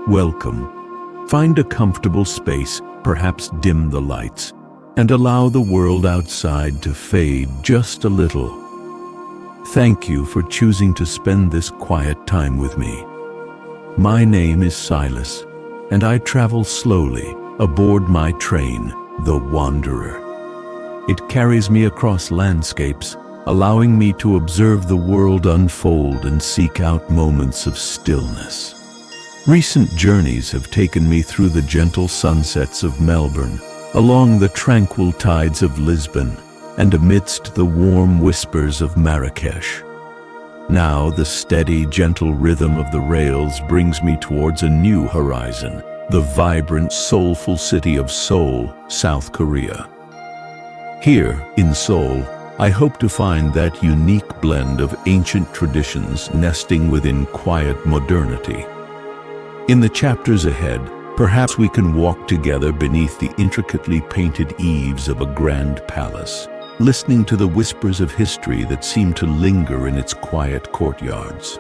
Welcome. Find a comfortable space, perhaps dim the lights, and allow the world outside to fade just a little. Thank you for choosing to spend this quiet time with me. My name is Silas, and I travel slowly aboard my train, The Wanderer. It carries me across landscapes, allowing me to observe the world unfold and seek out moments of stillness. Recent journeys have taken me through the gentle sunsets of Melbourne, along the tranquil tides of Lisbon, and amidst the warm whispers of Marrakesh. Now the steady, gentle rhythm of the rails brings me towards a new horizon, the vibrant, soulful city of Seoul, South Korea. Here, in Seoul, I hope to find that unique blend of ancient traditions nesting within quiet modernity. In the chapters ahead, perhaps we can walk together beneath the intricately painted eaves of a grand palace, listening to the whispers of history that seem to linger in its quiet courtyards.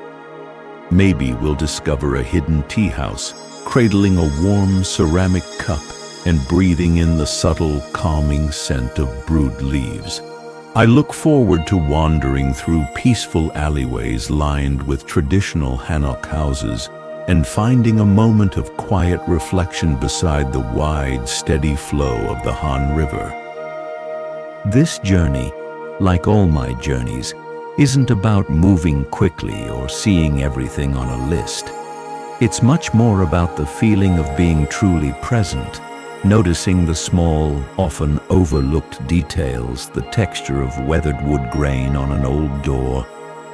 Maybe we'll discover a hidden tea house, cradling a warm ceramic cup and breathing in the subtle, calming scent of brewed leaves. I look forward to wandering through peaceful alleyways lined with traditional Hanok houses and finding a moment of quiet reflection beside the wide, steady flow of the Han River. This journey, like all my journeys, isn't about moving quickly or seeing everything on a list. It's much more about the feeling of being truly present, noticing the small, often overlooked details, the texture of weathered wood grain on an old door,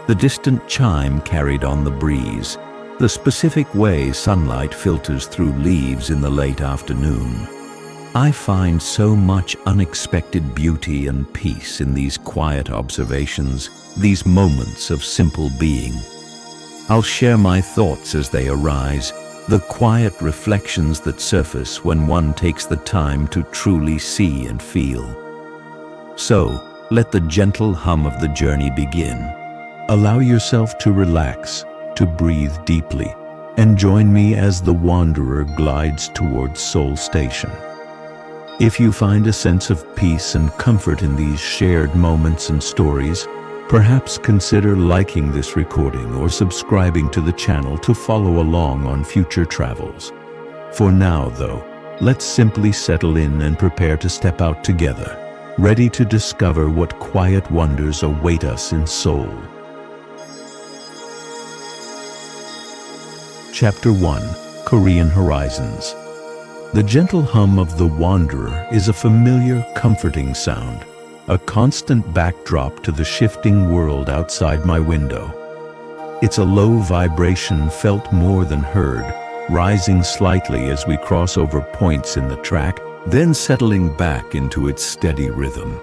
the distant chime carried on the breeze, the specific way sunlight filters through leaves in the late afternoon. I find so much unexpected beauty and peace in these quiet observations, these moments of simple being. I'll share my thoughts as they arise, the quiet reflections that surface when one takes the time to truly see and feel. So, let the gentle hum of the journey begin. Allow yourself to relax, to breathe deeply, and join me as the wanderer glides towards Seoul Station. If you find a sense of peace and comfort in these shared moments and stories, perhaps consider liking this recording or subscribing to the channel to follow along on future travels. For now, though, let's simply settle in and prepare to step out together, ready to discover what quiet wonders await us in Seoul. Chapter 1: Korean Horizons. The gentle hum of the wanderer is a familiar, comforting sound, a constant backdrop to the shifting world outside my window. It's a low vibration felt more than heard, rising slightly as we cross over points in the track, then settling back into its steady rhythm.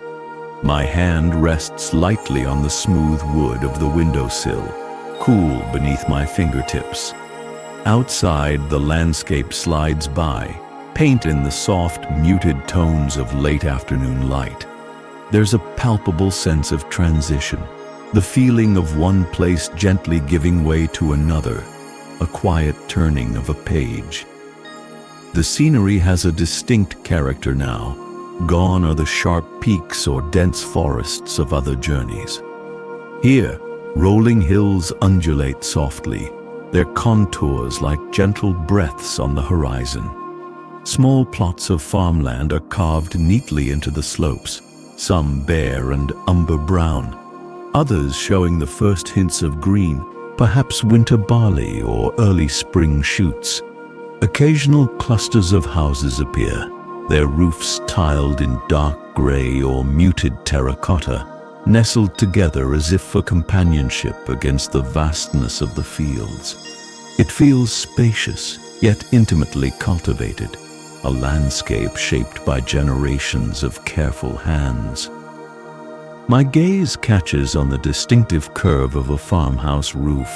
My hand rests lightly on the smooth wood of the windowsill, cool beneath my fingertips. Outside, the landscape slides by, paint in the soft, muted tones of late afternoon light. There's a palpable sense of transition, the feeling of one place gently giving way to another, a quiet turning of a page. The scenery has a distinct character now. Gone are the sharp peaks or dense forests of other journeys. Here, rolling hills undulate softly, their contours like gentle breaths on the horizon. Small plots of farmland are carved neatly into the slopes, some bare and umber brown, others showing the first hints of green, perhaps winter barley or early spring shoots. Occasional clusters of houses appear, their roofs tiled in dark gray or muted terracotta, nestled together as if for companionship against the vastness of the fields. It feels spacious, yet intimately cultivated, a landscape shaped by generations of careful hands. My gaze catches on the distinctive curve of a farmhouse roof,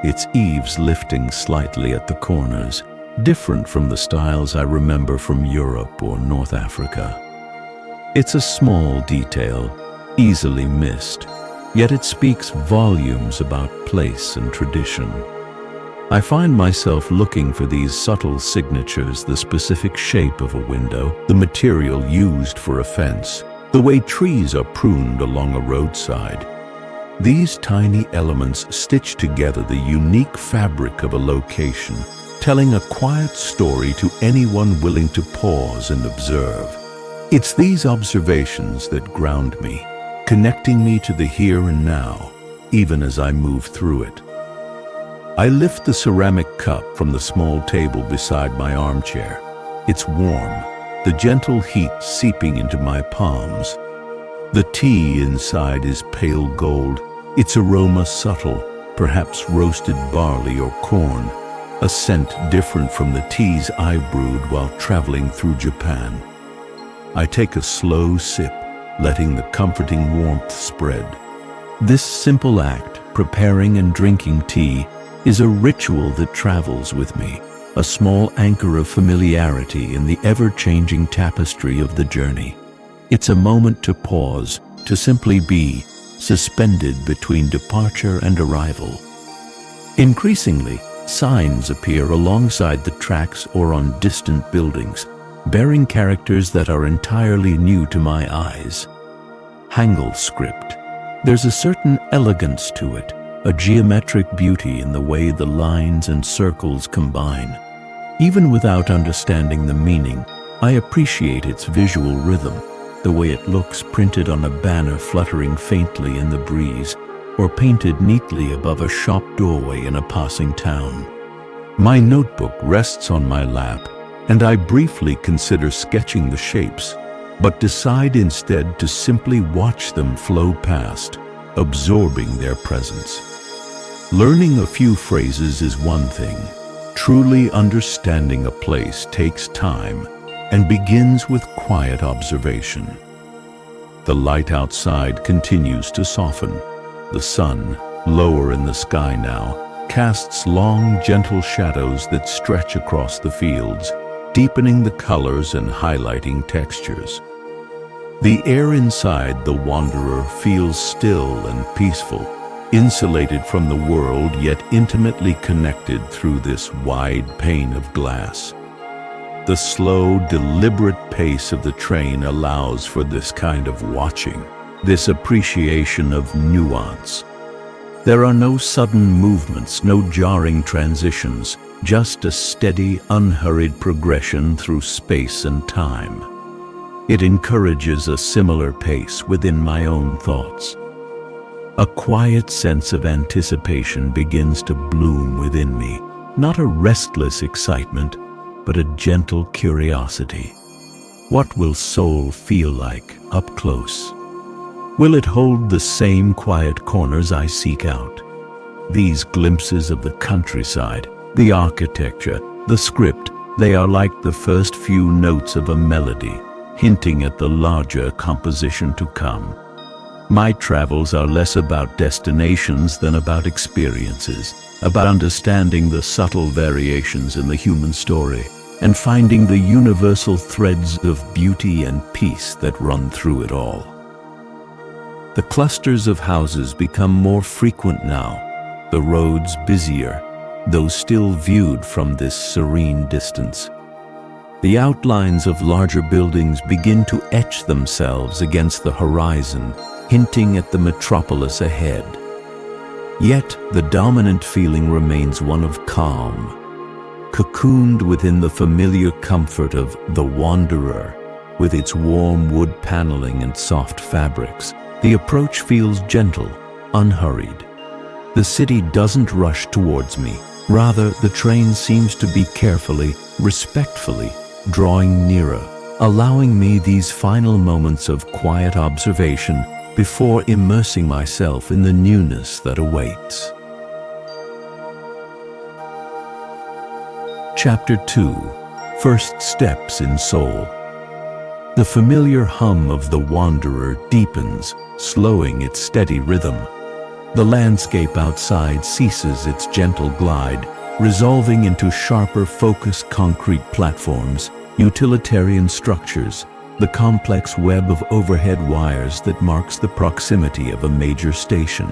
its eaves lifting slightly at the corners, different from the styles I remember from Europe or North Africa. It's a small detail, easily missed, yet it speaks volumes about place and tradition. I find myself looking for these subtle signatures, the specific shape of a window, the material used for a fence, the way trees are pruned along a roadside. These tiny elements stitch together the unique fabric of a location, telling a quiet story to anyone willing to pause and observe. It's these observations that ground me, connecting me to the here and now, even as I move through it. I lift the ceramic cup from the small table beside my armchair. It's warm, the gentle heat seeping into my palms. The tea inside is pale gold, its aroma subtle, perhaps roasted barley or corn, a scent different from the teas I brewed while traveling through Japan. I take a slow sip, letting the comforting warmth spread. This simple act, preparing and drinking tea, is a ritual that travels with me, a small anchor of familiarity in the ever-changing tapestry of the journey. It's a moment to pause, to simply be, suspended between departure and arrival. Increasingly, signs appear alongside the tracks or on distant buildings, bearing characters that are entirely new to my eyes. Hangul script. There's a certain elegance to it, a geometric beauty in the way the lines and circles combine. Even without understanding the meaning, I appreciate its visual rhythm, the way it looks printed on a banner fluttering faintly in the breeze, or painted neatly above a shop doorway in a passing town. My notebook rests on my lap, and I briefly consider sketching the shapes, but decide instead to simply watch them flow past, absorbing their presence. Learning a few phrases is one thing. Truly understanding a place takes time and begins with quiet observation. The light outside continues to soften. The sun, lower in the sky now, casts long, gentle shadows that stretch across the fields, deepening the colors and highlighting textures. The air inside the wanderer feels still and peaceful, insulated from the world yet intimately connected through this wide pane of glass. The slow, deliberate pace of the train allows for this kind of watching, this appreciation of nuance. There are no sudden movements, no jarring transitions, just a steady, unhurried progression through space and time. It encourages a similar pace within my own thoughts. A quiet sense of anticipation begins to bloom within me, not a restless excitement, but a gentle curiosity. What will Seoul feel like up close? Will it hold the same quiet corners I seek out? These glimpses of the countryside, the architecture, the script, they are like the first few notes of a melody, hinting at the larger composition to come. My travels are less about destinations than about experiences, about understanding the subtle variations in the human story and finding the universal threads of beauty and peace that run through it all. The clusters of houses become more frequent now, the roads busier, though still viewed from this serene distance. The outlines of larger buildings begin to etch themselves against the horizon, hinting at the metropolis ahead. Yet the dominant feeling remains one of calm. Cocooned within the familiar comfort of the wanderer, with its warm wood paneling and soft fabrics, the approach feels gentle, unhurried. The city doesn't rush towards me. Rather, the train seems to be carefully, respectfully, drawing nearer, allowing me these final moments of quiet observation before immersing myself in the newness that awaits. Chapter 2. First Steps in Seoul. The familiar hum of the wanderer deepens, slowing its steady rhythm. The landscape outside ceases its gentle glide, resolving into sharper focused concrete platforms, utilitarian structures, the complex web of overhead wires that marks the proximity of a major station.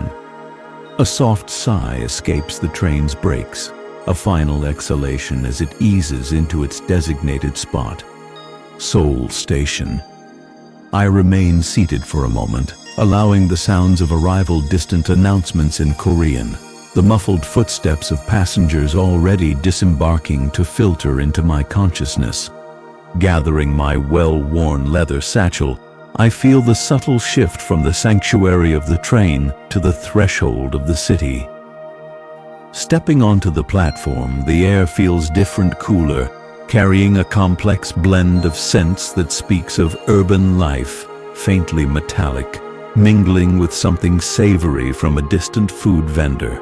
A soft sigh escapes the train's brakes. a final exhalation as it eases into its designated spot. Seoul Station. I remain seated for a moment, allowing the sounds of arrival distant announcements in Korean, the muffled footsteps of passengers already disembarking to filter into my consciousness. Gathering my well-worn leather satchel, I feel the subtle shift from the sanctuary of the train to the threshold of the city. Stepping onto the platform, the air feels different, cooler, carrying a complex blend of scents that speaks of urban life, faintly metallic, mingling with something savory from a distant food vendor.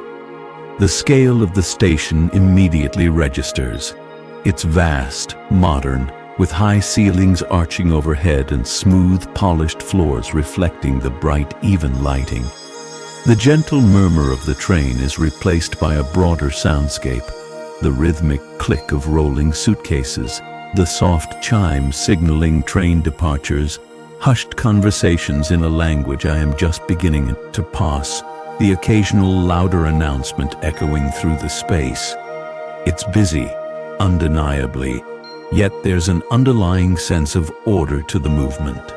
The scale of the station immediately registers. It's vast, modern, with high ceilings arching overhead and smooth, polished floors reflecting the bright, even lighting. The gentle murmur of the train is replaced by a broader soundscape, the rhythmic click of rolling suitcases, the soft chime signaling train departures, hushed conversations in a language I am just beginning to pass, the occasional louder announcement echoing through the space. It's busy, undeniably, yet there's an underlying sense of order to the movement.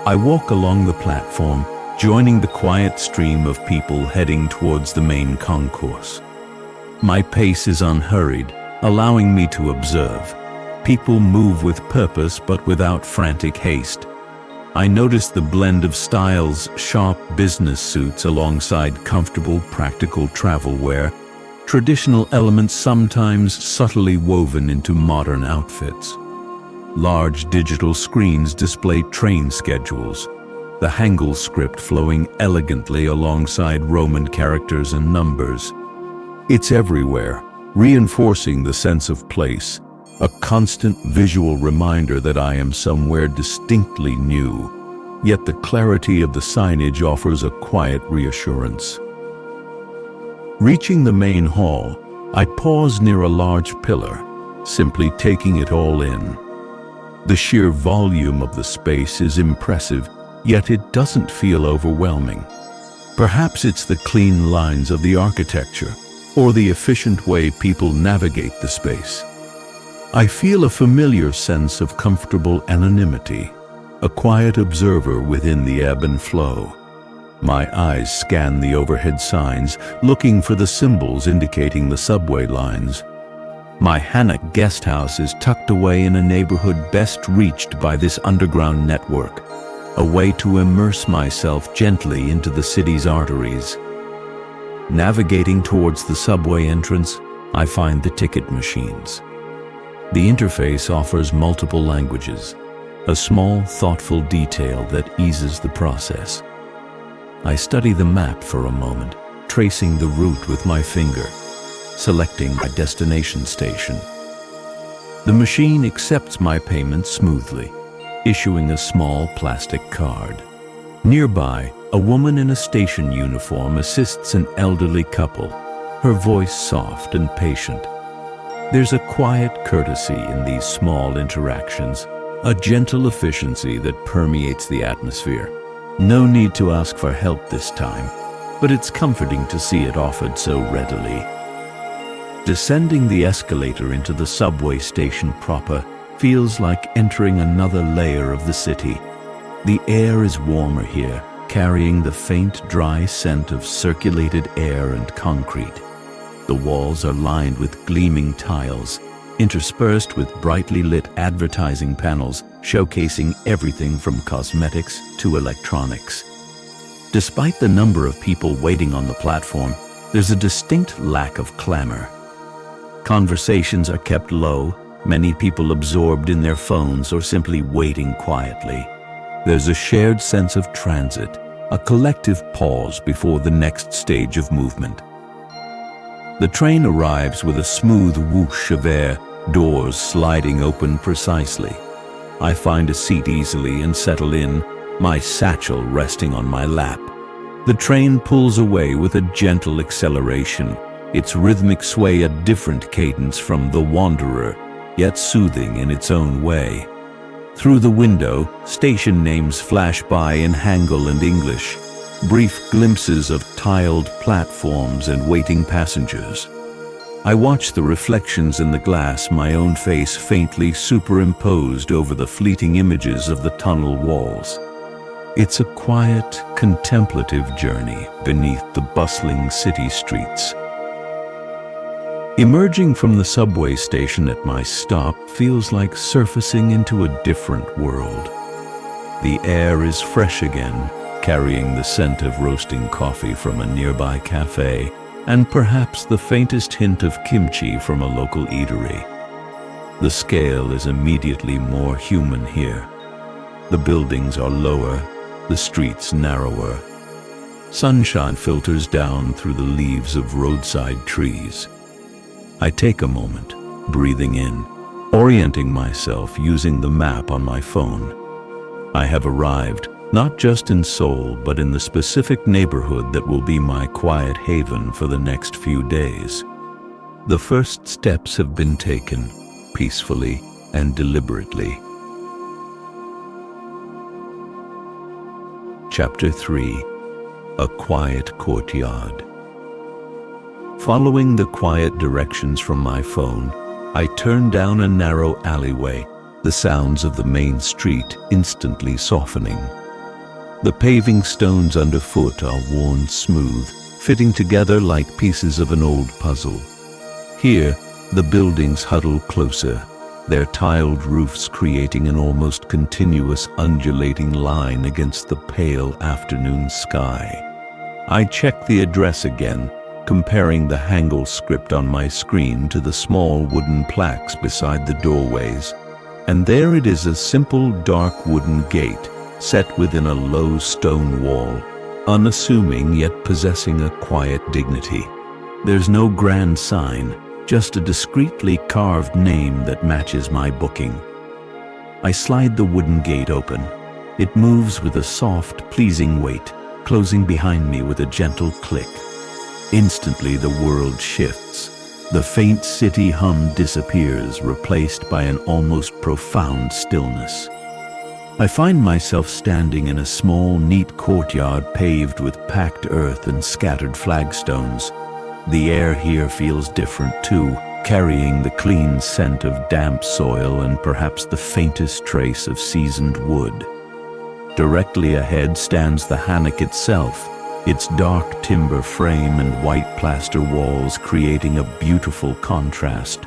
I walk along the platform, joining the quiet stream of people heading towards the main concourse. My pace is unhurried, allowing me to observe. People move with purpose but without frantic haste. I notice the blend of styles, sharp business suits alongside comfortable, practical travel wear, traditional elements sometimes subtly woven into modern outfits. Large digital screens display train schedules, the Hangul script flowing elegantly alongside Roman characters and numbers. It's everywhere, reinforcing the sense of place, a constant visual reminder that I am somewhere distinctly new, yet the clarity of the signage offers a quiet reassurance. Reaching the main hall, I pause near a large pillar, simply taking it all in. The sheer volume of the space is impressive, yet it doesn't feel overwhelming. Perhaps it's the clean lines of the architecture, or the efficient way people navigate the space. I feel a familiar sense of comfortable anonymity, a quiet observer within the ebb and flow. My eyes scan the overhead signs, looking for the symbols indicating the subway lines. My Hanok guest house is tucked away in a neighborhood best reached by this underground network, a way to immerse myself gently into the city's arteries. Navigating towards the subway entrance, I find the ticket machines. The interface offers multiple languages, a small, thoughtful detail that eases the process. I study the map for a moment, tracing the route with my finger, selecting my destination station. The machine accepts my payment smoothly, issuing a small plastic card. Nearby, a woman in a station uniform assists an elderly couple, her voice soft and patient. There's a quiet courtesy in these small interactions, a gentle efficiency that permeates the atmosphere. No need to ask for help this time, but it's comforting to see it offered so readily. Descending the escalator into the subway station proper feels like entering another layer of the city. The air is warmer here, carrying the faint, dry scent of circulated air and concrete. The walls are lined with gleaming tiles, interspersed with brightly lit advertising panels showcasing everything from cosmetics to electronics. Despite the number of people waiting on the platform, there's a distinct lack of clamor. Conversations are kept low, many people absorbed in their phones or simply waiting quietly. There's a shared sense of transit, a collective pause before the next stage of movement. The train arrives with a smooth whoosh of air, doors sliding open precisely. I find a seat easily and settle in, my satchel resting on my lap. The train pulls away with a gentle acceleration, its rhythmic sway a different cadence from The Wanderer, yet soothing in its own way. Through the window, station names flash by in Hangul and English, brief glimpses of tiled platforms and waiting passengers. I watch the reflections in the glass, my own face faintly superimposed over the fleeting images of the tunnel walls. It's a quiet, contemplative journey beneath the bustling city streets. Emerging from the subway station at my stop feels like surfacing into a different world. The air is fresh again, carrying the scent of roasting coffee from a nearby cafe, and perhaps the faintest hint of kimchi from a local eatery. The scale is immediately more human here. The buildings are lower, the streets narrower. Sunshine filters down through the leaves of roadside trees. I take a moment, breathing in, orienting myself using the map on my phone. I have arrived, not just in Seoul, but in the specific neighborhood that will be my quiet haven for the next few days. The first steps have been taken, peacefully and deliberately. Chapter 3: A Quiet Courtyard. Following the quiet directions from my phone, I turn down a narrow alleyway, the sounds of the main street instantly softening. The paving stones underfoot are worn smooth, fitting together like pieces of an old puzzle. Here, the buildings huddle closer, their tiled roofs creating an almost continuous undulating line against the pale afternoon sky. I check the address again, comparing the Hangul script on my screen to the small wooden plaques beside the doorways. And there it is, a simple dark wooden gate, set within a low stone wall, unassuming yet possessing a quiet dignity. There's no grand sign, just a discreetly carved name that matches my booking. I slide the wooden gate open. It moves with a soft, pleasing weight, closing behind me with a gentle click. Instantly the world shifts. The faint city hum disappears, replaced by an almost profound stillness. I find myself standing in a small, neat courtyard paved with packed earth and scattered flagstones. The air here feels different too, carrying the clean scent of damp soil and perhaps the faintest trace of seasoned wood. Directly ahead stands the Hanok itself, its dark timber frame and white plaster walls creating a beautiful contrast.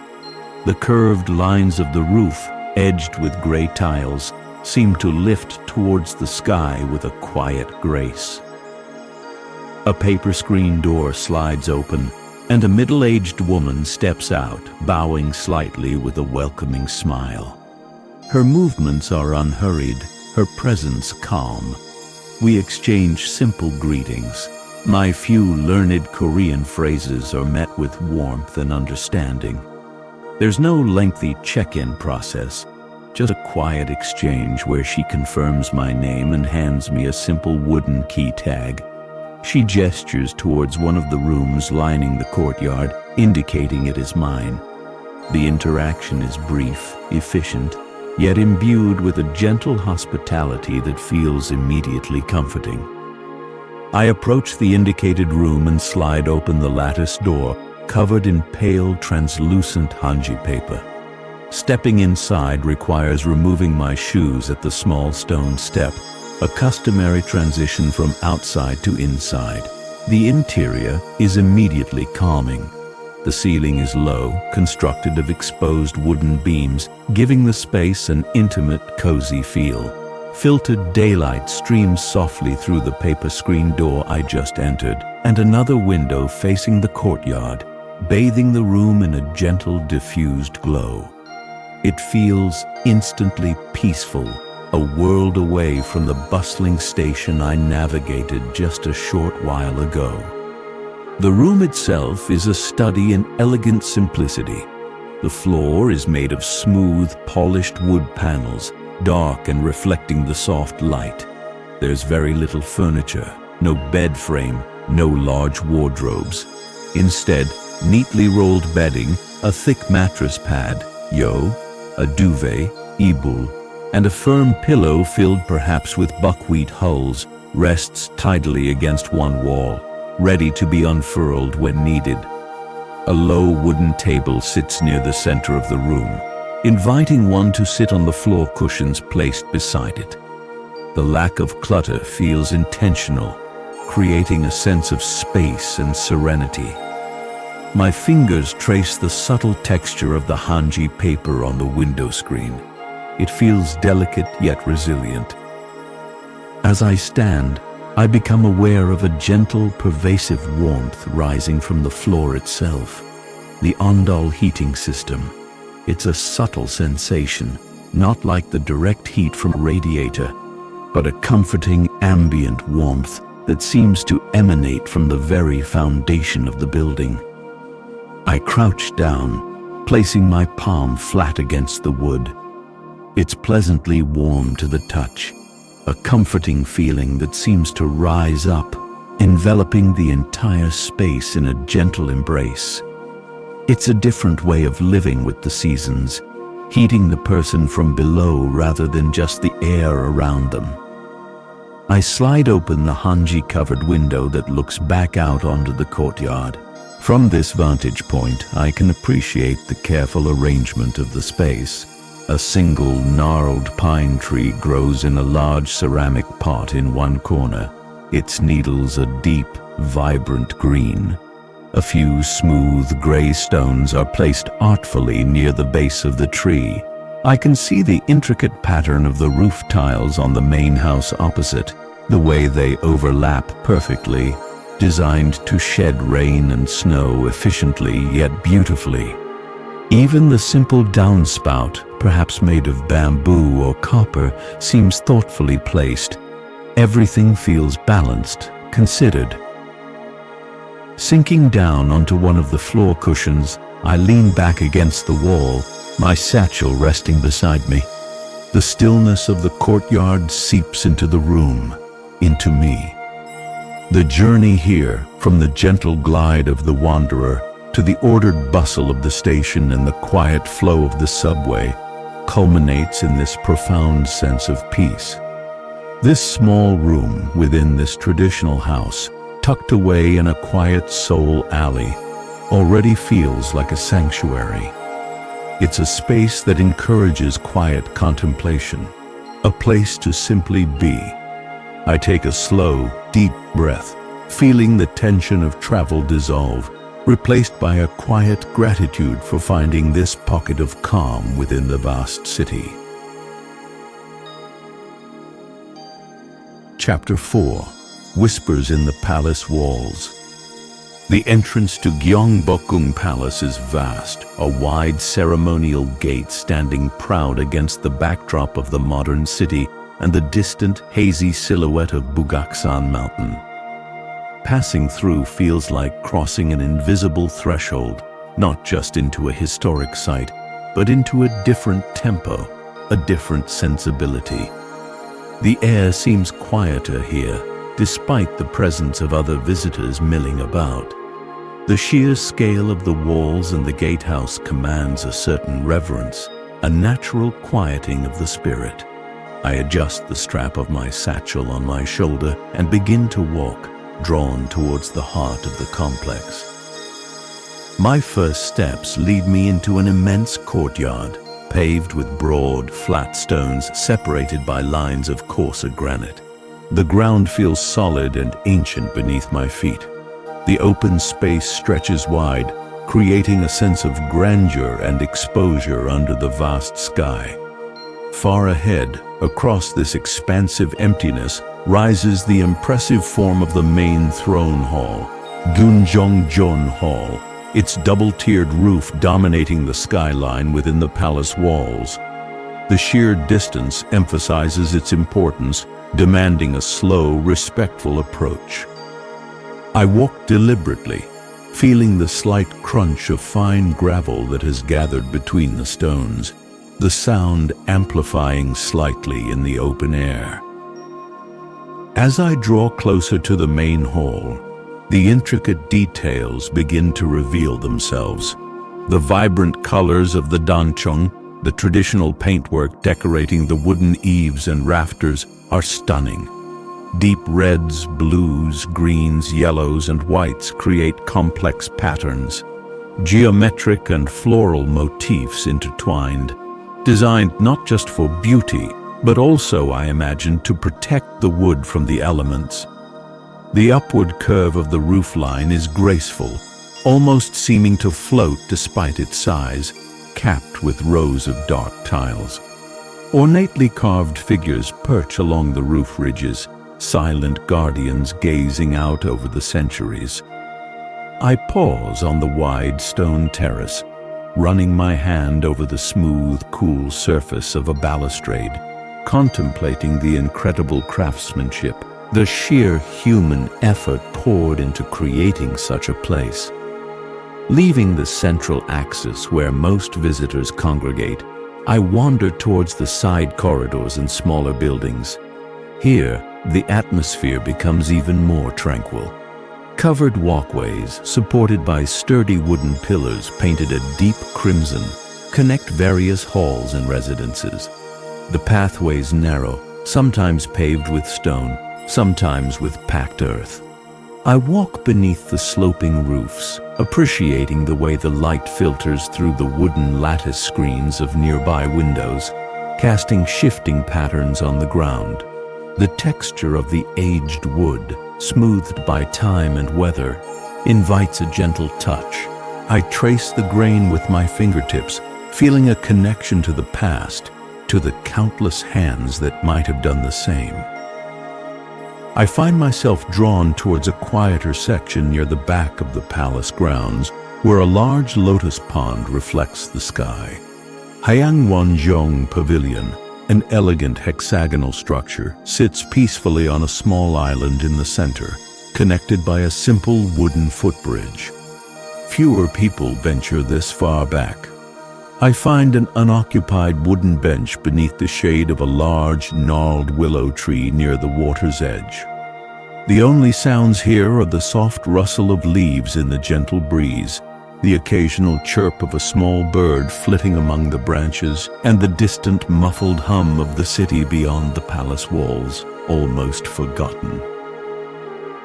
The curved lines of the roof, edged with gray tiles, seem to lift towards the sky with a quiet grace. A paper screen door slides open, and a middle-aged woman steps out, bowing slightly with a welcoming smile. Her movements are unhurried, her presence calm. We exchange simple greetings. My few learned Korean phrases are met with warmth and understanding. There's no lengthy check-in process, just a quiet exchange where she confirms my name and hands me a simple wooden key tag. She gestures towards one of the rooms lining the courtyard, indicating it is mine. The interaction is brief, efficient, yet imbued with a gentle hospitality that feels immediately comforting. I approach the indicated room and slide open the lattice door, covered in pale, translucent hanji paper. Stepping inside requires removing my shoes at the small stone step, a customary transition from outside to inside. The interior is immediately calming. The ceiling is low, constructed of exposed wooden beams, giving the space an intimate, cozy feel. Filtered daylight streams softly through the paper screen door I just entered, and another window facing the courtyard, bathing the room in a gentle, diffused glow. It feels instantly peaceful, a world away from the bustling station I navigated just a short while ago. The room itself is a study in elegant simplicity. The floor is made of smooth, polished wood panels, dark and reflecting the soft light. There's very little furniture, no bed frame, no large wardrobes. Instead, neatly rolled bedding, a thick mattress pad, a duvet, ibul, and a firm pillow filled perhaps with buckwheat hulls rests tidily against one wall, ready to be unfurled when needed. A low wooden table sits near the center of the room, inviting one to sit on the floor cushions placed beside it. The lack of clutter feels intentional, creating a sense of space and serenity. My fingers trace the subtle texture of the hanji paper on the window screen. It feels delicate yet resilient. As I stand, I become aware of a gentle, pervasive warmth rising from the floor itself. The Ondol heating system. It's a subtle sensation, not like the direct heat from a radiator, but a comforting ambient warmth that seems to emanate from the very foundation of the building. I crouch down, placing my palm flat against the wood. It's pleasantly warm to the touch, a comforting feeling that seems to rise up, enveloping the entire space in a gentle embrace. It's a different way of living with the seasons, heating the person from below rather than just the air around them. I slide open the hanji-covered window that looks back out onto the courtyard. From this vantage point, I can appreciate the careful arrangement of the space. A single gnarled pine tree grows in a large ceramic pot in one corner, its needles a deep, vibrant green. A few smooth gray stones are placed artfully near the base of the tree. I can see the intricate pattern of the roof tiles on the main house opposite, the way they overlap perfectly, designed to shed rain and snow efficiently yet beautifully. Even the simple downspout, perhaps made of bamboo or copper, seems thoughtfully placed. Everything feels balanced, considered. Sinking down onto one of the floor cushions, I lean back against the wall, my satchel resting beside me. The stillness of the courtyard seeps into the room, into me. The journey here, from the gentle glide of the wanderer to the ordered bustle of the station and the quiet flow of the subway, culminates in this profound sense of peace. This small room within this traditional house, tucked away in a quiet Seoul alley, already feels like a sanctuary. It's a space that encourages quiet contemplation, a place to simply be. I take a slow, deep breath, feeling the tension of travel dissolve, replaced by a quiet gratitude for finding this pocket of calm within the vast city. Chapter 4. Whispers in the Palace Walls. The entrance to Gyeongbokgung Palace is vast, a wide ceremonial gate standing proud against the backdrop of the modern city and the distant, hazy silhouette of Bukchon Mountain. Passing through feels like crossing an invisible threshold, not just into a historic site, but into a different tempo, a different sensibility. The air seems quieter here, despite the presence of other visitors milling about. The sheer scale of the walls and the gatehouse commands a certain reverence, a natural quieting of the spirit. I adjust the strap of my satchel on my shoulder and begin to walk, drawn towards the heart of the complex. My first steps lead me into an immense courtyard, paved with broad, flat stones separated by lines of coarser granite. The ground feels solid and ancient beneath my feet. The open space stretches wide, creating a sense of grandeur and exposure under the vast sky. Far ahead, across this expansive emptiness, rises the impressive form of the main throne hall, Gwangjang Hall, its double-tiered roof dominating the skyline within the palace walls. The sheer distance emphasizes its importance, demanding a slow, respectful approach. I walk deliberately, feeling the slight crunch of fine gravel that has gathered between the stones, the sound amplifying slightly in the open air. As I draw closer to the main hall, the intricate details begin to reveal themselves. The vibrant colors of the danchong, the traditional paintwork decorating the wooden eaves and rafters, are stunning. Deep reds, blues, greens, yellows, and whites create complex patterns. geometric and floral motifs intertwined, designed not just for beauty, but also, I imagine, to protect the wood from the elements. The upward curve of the roofline is graceful, almost seeming to float despite its size, capped with rows of dark tiles. Ornately carved figures perch along the roof ridges, silent guardians gazing out over the centuries. I pause on the wide stone terrace, running my hand over the smooth, cool surface of a balustrade, contemplating the incredible craftsmanship, the sheer human effort poured into creating such a place. Leaving the central axis where most visitors congregate, I wander towards the side corridors and smaller buildings. Here, the atmosphere becomes even more tranquil. Covered walkways, supported by sturdy wooden pillars painted a deep crimson, connect various halls and residences. The pathways narrow, sometimes paved with stone, sometimes with packed earth. I walk beneath the sloping roofs, appreciating the way the light filters through the wooden lattice screens of nearby windows, casting shifting patterns on the ground. The texture of the aged wood, smoothed by time and weather, invites a gentle touch. I trace the grain with my fingertips, feeling a connection to the past, to the countless hands that might have done the same. I find myself drawn towards a quieter section near the back of the palace grounds, where a large lotus pond reflects the sky. Gwangjang Pavilion, an elegant hexagonal structure, sits peacefully on a small island in the center, connected by a simple wooden footbridge. Fewer people venture this far back. I find an unoccupied wooden bench beneath the shade of a large, gnarled willow tree near the water's edge. The only sounds here are the soft rustle of leaves in the gentle breeze, the occasional chirp of a small bird flitting among the branches, and the distant muffled hum of the city beyond the palace walls, almost forgotten.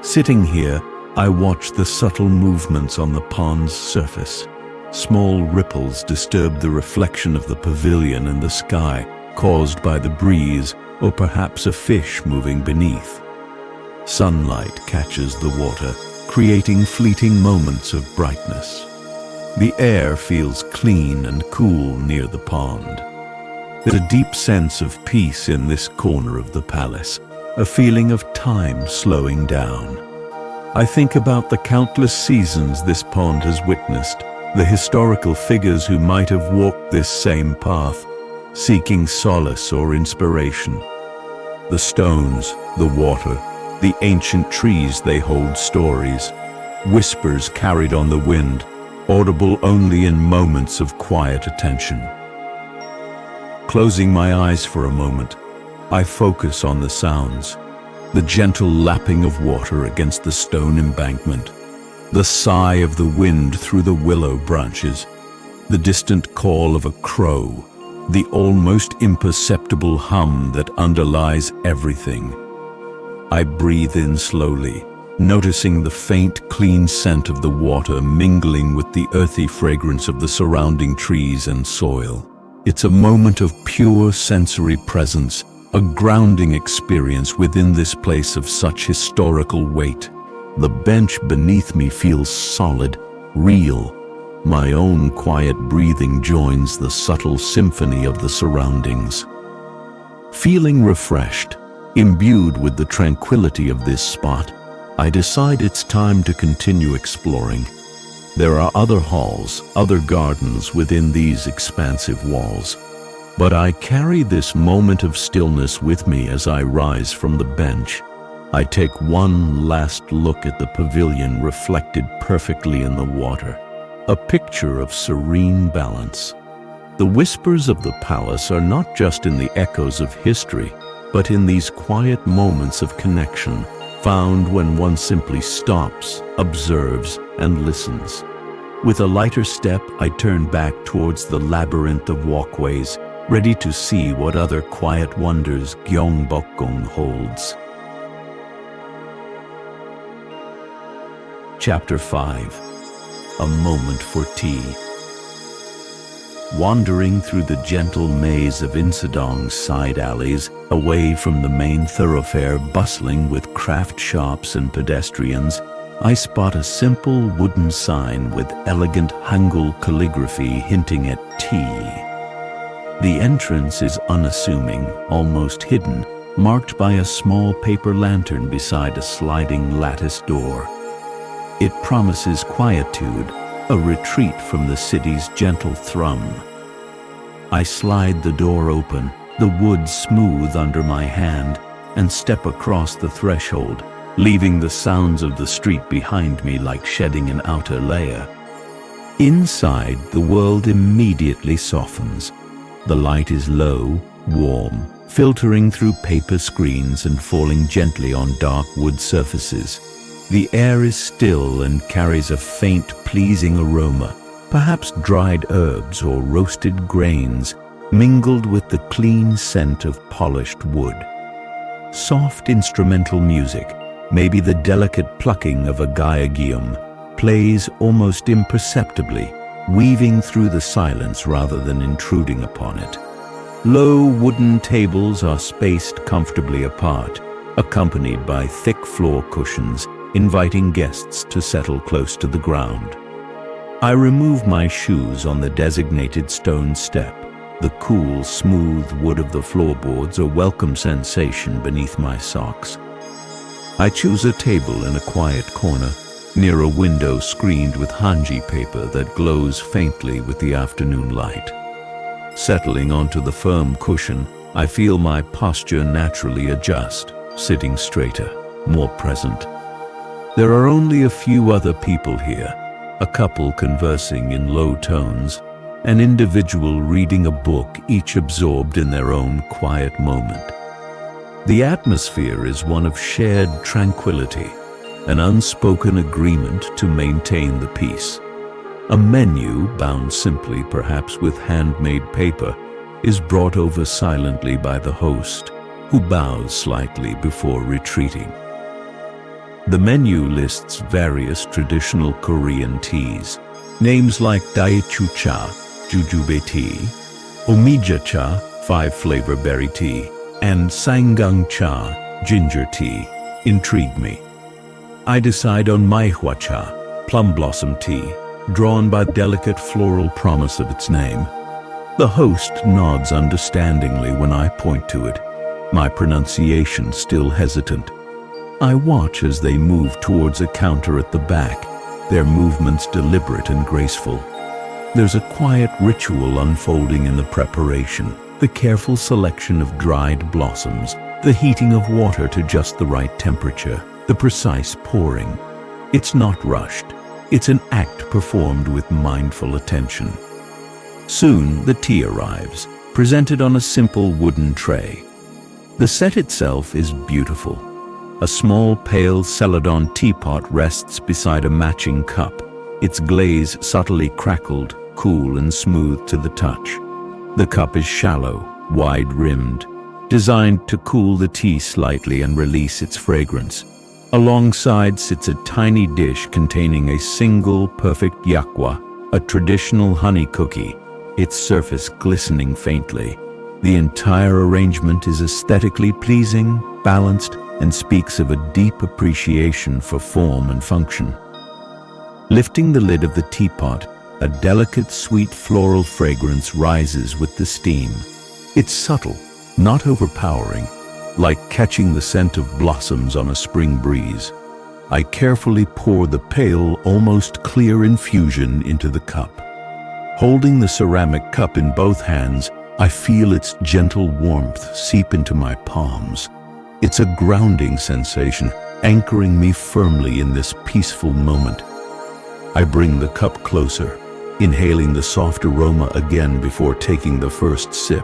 Sitting here, I watch the subtle movements on the pond's surface. Small ripples disturb the reflection of the pavilion and the sky, caused by the breeze or perhaps a fish moving beneath. Sunlight catches the water, creating fleeting moments of brightness. The air feels clean and cool near the pond. There's a deep sense of peace in this corner of the palace, a feeling of time slowing down. I think about the countless seasons this pond has witnessed, the historical figures who might have walked this same path, seeking solace or inspiration. The stones, the water, the ancient trees, they hold stories, whispers carried on the wind, audible only in moments of quiet attention. Closing my eyes for a moment, I focus on the sounds, the gentle lapping of water against the stone embankment, the sigh of the wind through the willow branches, the distant call of a crow, the almost imperceptible hum that underlies everything. I breathe in slowly, noticing the faint, clean scent of the water mingling with the earthy fragrance of the surrounding trees and soil. It's a moment of pure sensory presence, a grounding experience within this place of such historical weight. The bench beneath me feels solid, real. My own quiet breathing joins the subtle symphony of the surroundings. Feeling refreshed, imbued with the tranquility of this spot, I decide it's time to continue exploring. There are other halls, other gardens within these expansive walls. But I carry this moment of stillness with me as I rise from the bench. I take one last look at the pavilion reflected perfectly in the water, a picture of serene balance. The whispers of the palace are not just in the echoes of history, but in these quiet moments of connection, found when one simply stops, observes, and listens. With a lighter step, I turn back towards the labyrinth of walkways, ready to see what other quiet wonders Gyeongbokgung holds. Chapter 5. a moment for tea. Wandering through the gentle maze of Insadong's side alleys, away from the main thoroughfare bustling with craft shops and pedestrians, I spot a simple wooden sign with elegant Hangul calligraphy hinting at tea. The entrance is unassuming, almost hidden, marked by a small paper lantern beside a sliding lattice door. It promises quietude, a retreat from the city's gentle thrum. I slide the door open, the wood smooth under my hand, and step across the threshold, leaving the sounds of the street behind me like shedding an outer layer. Inside, the world immediately softens. The light is low, warm, filtering through paper screens and falling gently on dark wood surfaces. The air is still and carries a faint, pleasing aroma, perhaps dried herbs or roasted grains, mingled with the clean scent of polished wood. Soft instrumental music, maybe the delicate plucking of a gyeongbokgung, plays almost imperceptibly, weaving through the silence rather than intruding upon it. Low wooden tables are spaced comfortably apart, accompanied by thick floor cushions, inviting guests to settle close to the ground. I remove my shoes on the designated stone step. The cool, smooth wood of the floorboards a welcome sensation beneath my socks. I choose a table in a quiet corner, near a window screened with hanji paper that glows faintly with the afternoon light. Settling onto the firm cushion, I feel my posture naturally adjust, sitting straighter, more present. There are only a few other people here, a couple conversing in low tones, an individual reading a book, each absorbed in their own quiet moment. The atmosphere is one of shared tranquility, an unspoken agreement to maintain the peace. A menu, bound simply perhaps with handmade paper, is brought over silently by the host, who bows slightly before retreating. The menu lists various traditional Korean teas, names like Daechu cha, jujube tea, omija cha, 5-flavor berry tea, and Sanggang cha, ginger tea, intrigue me. I decide on Maihua cha, plum blossom tea, drawn by the delicate floral promise of its name. The host nods understandingly when I point to it, my pronunciation still hesitant. I watch as they move towards a counter at the back, their movements deliberate and graceful. There's a quiet ritual unfolding in the preparation, the careful selection of dried blossoms, the heating of water to just the right temperature, the precise pouring. It's not rushed. It's an act performed with mindful attention. Soon the tea arrives, presented on a simple wooden tray. The set itself is beautiful. A small pale celadon teapot rests beside a matching cup, its glaze subtly crackled, cool and smooth to the touch. The cup is shallow, wide-rimmed, designed to cool the tea slightly and release its fragrance. Alongside sits a tiny dish containing a single perfect yakwa, a traditional honey cookie, its surface glistening faintly. The entire arrangement is aesthetically pleasing, balanced, and speaks of a deep appreciation for form and function. Lifting the lid of the teapot, a delicate sweet floral fragrance rises with the steam. It's subtle, not overpowering, like catching the scent of blossoms on a spring breeze. I carefully pour the pale, almost clear infusion into the cup. Holding the ceramic cup in both hands, I feel its gentle warmth seep into my palms. It's a grounding sensation, anchoring me firmly in this peaceful moment. I bring the cup closer, inhaling the soft aroma again before taking the first sip.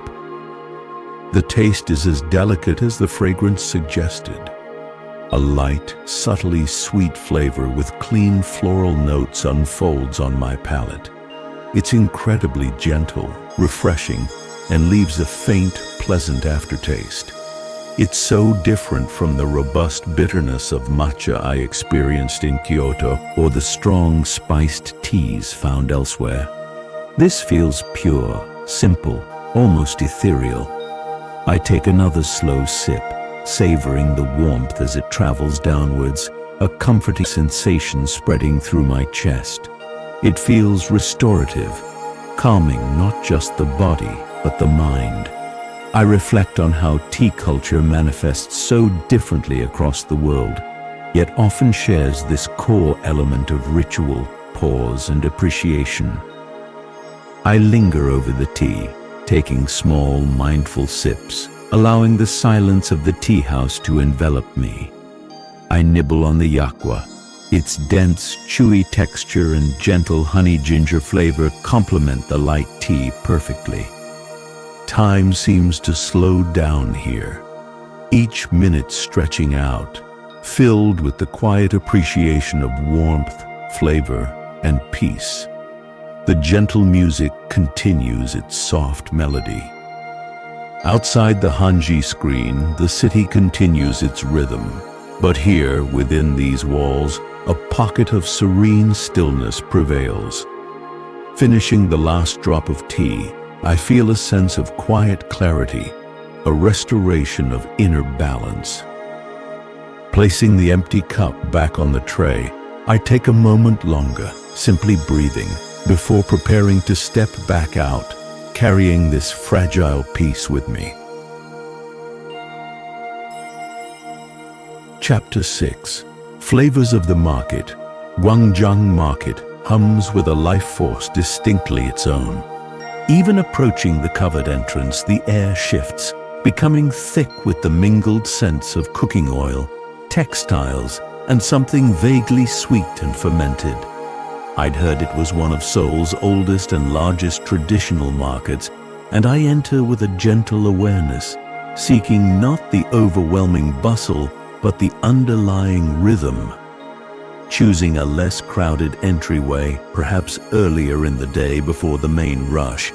The taste is as delicate as the fragrance suggested. A light, subtly sweet flavor with clean floral notes unfolds on my palate. It's incredibly gentle, refreshing, and leaves a faint, pleasant aftertaste. It's so different from the robust bitterness of matcha I experienced in Kyoto or the strong spiced teas found elsewhere. This feels pure, simple, almost ethereal. I take another slow sip, savoring the warmth as it travels downwards, a comforting sensation spreading through my chest. It feels restorative, calming not just the body, but the mind. I reflect on how tea culture manifests so differently across the world, yet often shares this core element of ritual, pause, and appreciation. I linger over the tea, taking small, mindful sips, allowing the silence of the tea house to envelop me. I nibble on the yakgwa. Its dense, chewy texture and gentle honey-ginger flavor complement the light tea perfectly. Time seems to slow down here, each minute stretching out, filled with the quiet appreciation of warmth, flavor, and peace. The gentle music continues its soft melody. Outside the Hanji screen, the city continues its rhythm, but here, within these walls, a pocket of serene stillness prevails. Finishing the last drop of tea, I feel a sense of quiet clarity, a restoration of inner balance. Placing the empty cup back on the tray, I take a moment longer, simply breathing, before preparing to step back out, carrying this fragile piece with me. Chapter 6. Flavors of the Market. Gwangjang Market hums with a life force distinctly its own. Even approaching the covered entrance, the air shifts, becoming thick with the mingled scents of cooking oil, textiles, and something vaguely sweet and fermented. I'd heard it was one of Seoul's oldest and largest traditional markets, and I enter with a gentle awareness, seeking not the overwhelming bustle, but the underlying rhythm. Choosing a less crowded entryway, perhaps earlier in the day before the main rush,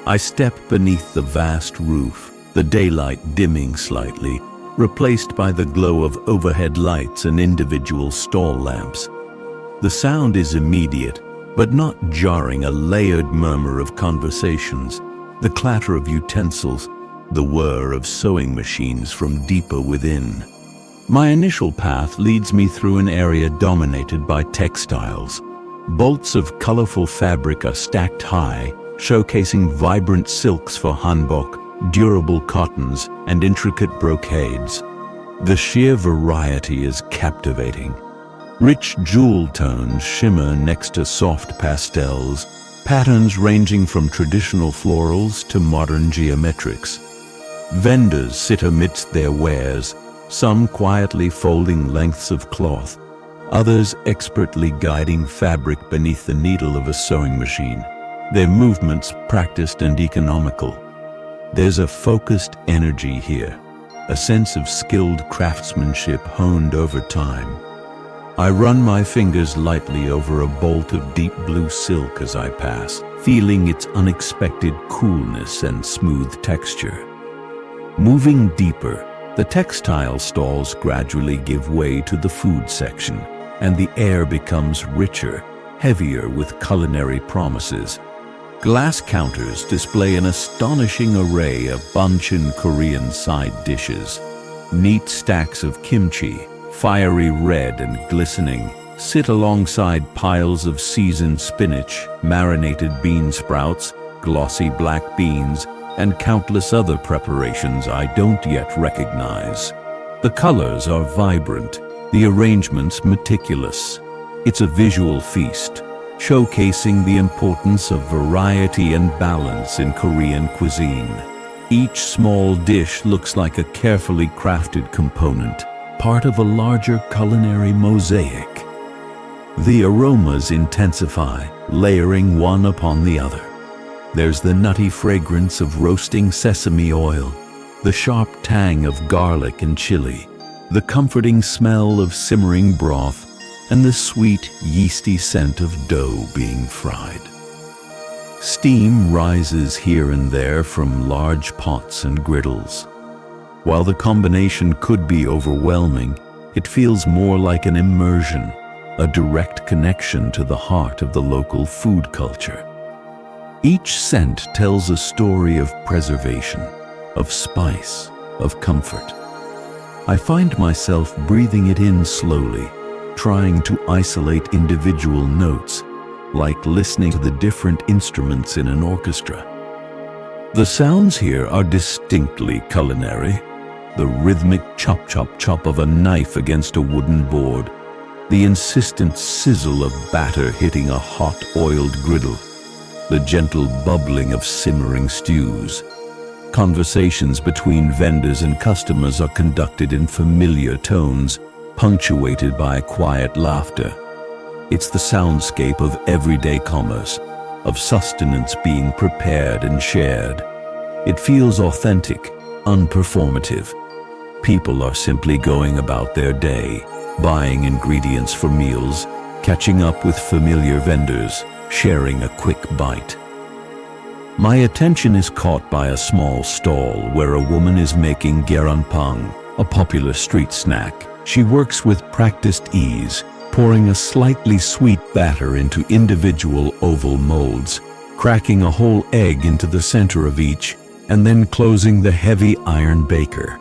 I step beneath the vast roof, the daylight dimming slightly, replaced by the glow of overhead lights and individual stall lamps. The sound is immediate, but not jarring, a layered murmur of conversations, the clatter of utensils, the whir of sewing machines from deeper within. My initial path leads me through an area dominated by textiles. Bolts of colorful fabric are stacked high, showcasing vibrant silks for hanbok, durable cottons, and intricate brocades. The sheer variety is captivating. Rich jewel tones shimmer next to soft pastels, patterns ranging from traditional florals to modern geometrics. Vendors sit amidst their wares, some quietly folding lengths of cloth, others expertly guiding fabric beneath the needle of a sewing machine, their movements practiced and economical. There's a focused energy here, a sense of skilled craftsmanship honed over time. I run my fingers lightly over a bolt of deep blue silk as I pass, feeling its unexpected coolness and smooth texture. Moving deeper, the textile stalls gradually give way to the food section, and the air becomes richer, heavier with culinary promises. Glass counters display an astonishing array of Bukchon Korean side dishes. Neat stacks of kimchi, fiery red and glistening, sit alongside piles of seasoned spinach, marinated bean sprouts, glossy black beans, and countless other preparations I don't yet recognize. The colors are vibrant, the arrangements meticulous. It's a visual feast, showcasing the importance of variety and balance in Korean cuisine. Each small dish looks like a carefully crafted component, part of a larger culinary mosaic. The aromas intensify, layering one upon the other. There's the nutty fragrance of roasting sesame oil, the sharp tang of garlic and chili, the comforting smell of simmering broth, and the sweet, yeasty scent of dough being fried. Steam rises here and there from large pots and griddles. While the combination could be overwhelming, it feels more like an immersion, a direct connection to the heart of the local food culture. Each scent tells a story of preservation, of spice, of comfort. I find myself breathing it in slowly, trying to isolate individual notes, like listening to the different instruments in an orchestra. The sounds here are distinctly culinary. The rhythmic chop-chop-chop of a knife against a wooden board, the insistent sizzle of batter hitting a hot oiled griddle, the gentle bubbling of simmering stews. Conversations between vendors and customers are conducted in familiar tones, punctuated by quiet laughter. It's the soundscape of everyday commerce, of sustenance being prepared and shared. It feels authentic, unperformative. People are simply going about their day, buying ingredients for meals, catching up with familiar vendors, sharing a quick bite. My attention is caught by a small stall where a woman is making gyeongbokgung, a popular street snack. She works with practiced ease, pouring a slightly sweet batter into individual oval molds, cracking a whole egg into the center of each, and then closing the heavy iron baker.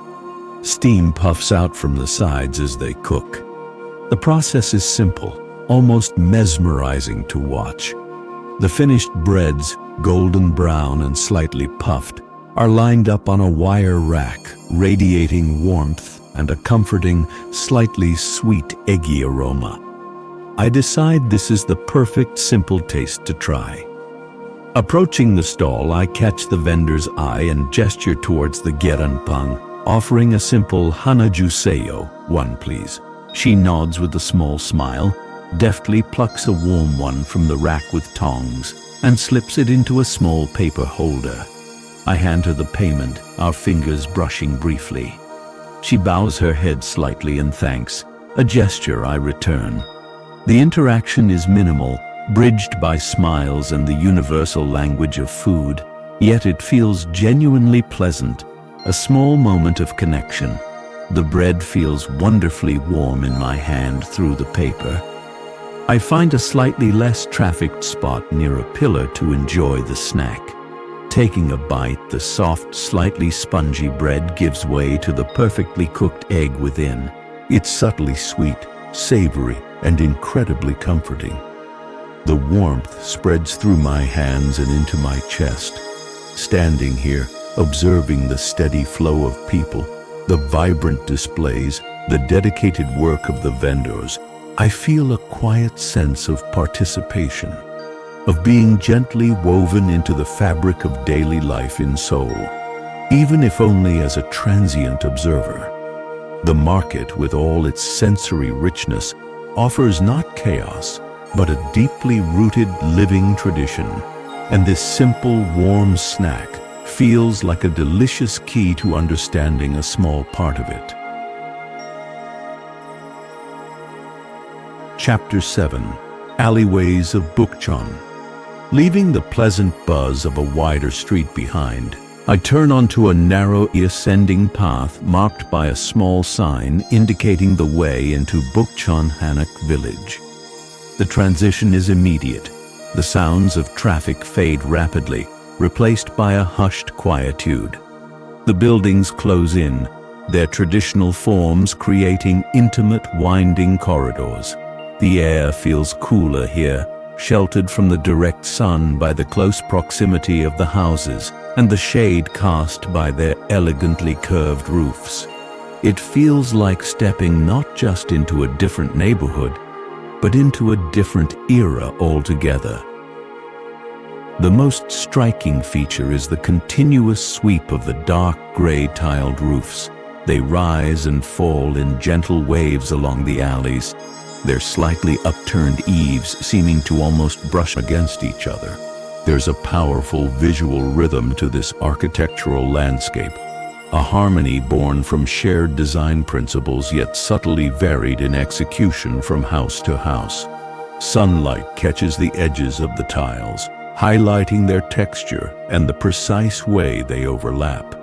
Steam puffs out from the sides as they cook. The process is simple, almost mesmerizing to watch. The finished breads, golden brown and slightly puffed, are lined up on a wire rack, radiating warmth and a comforting, slightly sweet eggy aroma. I decide this is the perfect simple taste to try. Approaching the stall, I catch the vendor's eye and gesture towards the gyeongbokgung, offering a simple "Hanajuseyo," one please. She nods with a small smile, deftly plucks a warm one from the rack with tongs, and slips it into a small paper holder. I hand her the payment, our fingers brushing briefly. She bows her head slightly in thanks, a gesture I return. The interaction is minimal, bridged by smiles and the universal language of food, yet it feels genuinely pleasant, a small moment of connection. The bread feels wonderfully warm in my hand through the paper. I find a slightly less trafficked spot near a pillar to enjoy the snack. Taking a bite, the soft, slightly spongy bread gives way to the perfectly cooked egg within. It's subtly sweet, savory, and incredibly comforting. The warmth spreads through my hands and into my chest. Standing here, observing the steady flow of people, the vibrant displays, the dedicated work of the vendors, I feel a quiet sense of participation, of being gently woven into the fabric of daily life in Seoul, even if only as a transient observer. The market, with all its sensory richness, offers not chaos, but a deeply rooted living tradition, and this simple, warm snack feels like a delicious key to understanding a small part of it. Chapter 7. Alleyways of Bukchon. Leaving the pleasant buzz of a wider street behind, I turn onto a narrow ascending path marked by a small sign indicating the way into Bukchon Hanok Village. The transition is immediate. The sounds of traffic fade rapidly, replaced by a hushed quietude. The buildings close in, their traditional forms creating intimate, winding corridors. The air feels cooler here, sheltered from the direct sun by the close proximity of the houses and the shade cast by their elegantly curved roofs. It feels like stepping not just into a different neighborhood, but into a different era altogether. The most striking feature is the continuous sweep of the dark gray tiled roofs. They rise and fall in gentle waves along the alleys, their slightly upturned eaves seeming to almost brush against each other. There's a powerful visual rhythm to this architectural landscape, a harmony born from shared design principles yet subtly varied in execution from house to house. Sunlight catches the edges of the tiles, highlighting their texture and the precise way they overlap.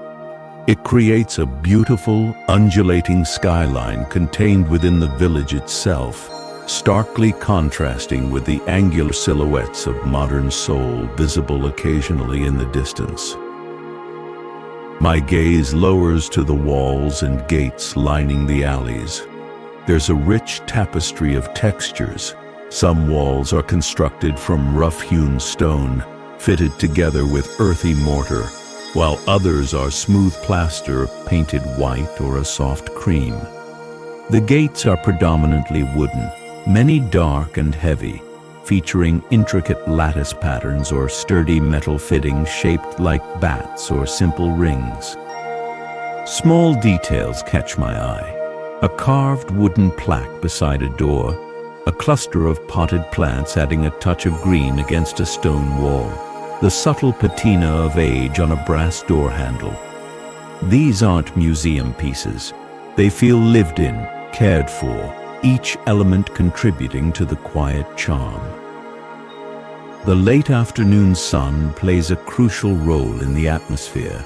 It creates a beautiful, undulating skyline contained within the village itself, starkly contrasting with the angular silhouettes of modern Seoul visible occasionally in the distance. My gaze lowers to the walls and gates lining the alleys. There's a rich tapestry of textures. Some walls are constructed from rough-hewn stone, fitted together with earthy mortar, while others are smooth plaster painted white or a soft cream. The gates are predominantly wooden, many dark and heavy, featuring intricate lattice patterns or sturdy metal fittings shaped like bats or simple rings. Small details catch my eye. A carved wooden plaque beside a door, a cluster of potted plants adding a touch of green against a stone wall, the subtle patina of age on a brass door handle. These aren't museum pieces. They feel lived in, cared for, each element contributing to the quiet charm. The late afternoon sun plays a crucial role in the atmosphere.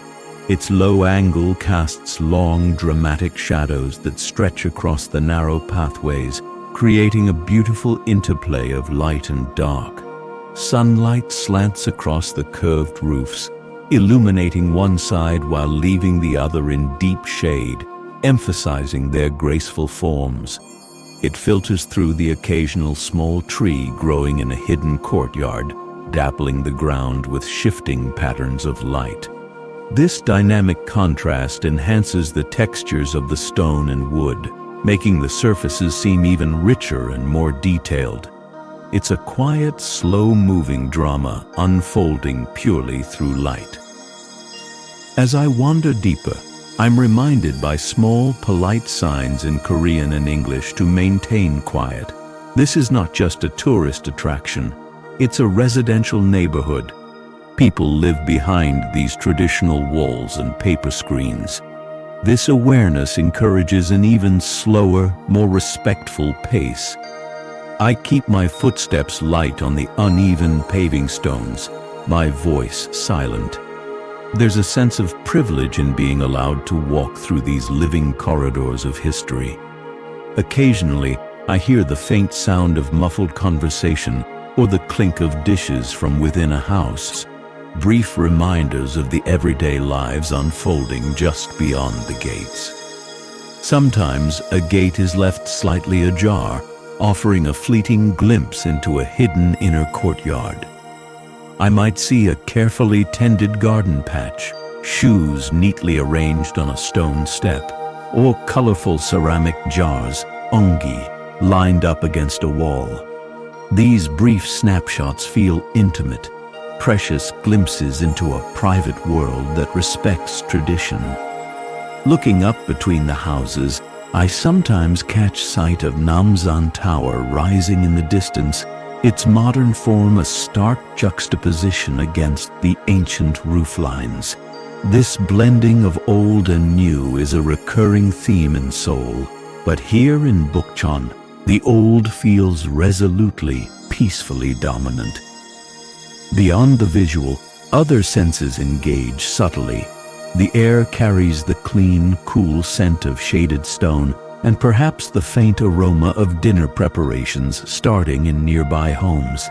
Its low angle casts long, dramatic shadows that stretch across the narrow pathways, creating a beautiful interplay of light and dark. Sunlight slants across the curved roofs, illuminating one side while leaving the other in deep shade, emphasizing their graceful forms. It filters through the occasional small tree growing in a hidden courtyard, dappling the ground with shifting patterns of light. This dynamic contrast enhances the textures of the stone and wood, making the surfaces seem even richer and more detailed. It's a quiet, slow-moving drama unfolding purely through light. As I wander deeper, I'm reminded by small, polite signs in Korean and English to maintain quiet. This is not just a tourist attraction, it's a residential neighborhood. People live behind these traditional walls and paper screens. This awareness encourages an even slower, more respectful pace. I keep my footsteps light on the uneven paving stones, my voice silent. There's a sense of privilege in being allowed to walk through these living corridors of history. Occasionally, I hear the faint sound of muffled conversation or the clink of dishes from within a house, brief reminders of the everyday lives unfolding just beyond the gates. Sometimes a gate is left slightly ajar, offering a fleeting glimpse into a hidden inner courtyard. I might see a carefully tended garden patch, shoes neatly arranged on a stone step, or colorful ceramic jars, ongi, lined up against a wall. These brief snapshots feel intimate, precious glimpses into a private world that respects tradition. Looking up between the houses, I sometimes catch sight of Namsan Tower rising in the distance, its modern form a stark juxtaposition against the ancient roof lines. This blending of old and new is a recurring theme in Seoul, but here in Bukchon, the old feels resolutely, peacefully dominant. Beyond the visual, other senses engage subtly. The air carries the clean, cool scent of shaded stone, and perhaps the faint aroma of dinner preparations starting in nearby homes.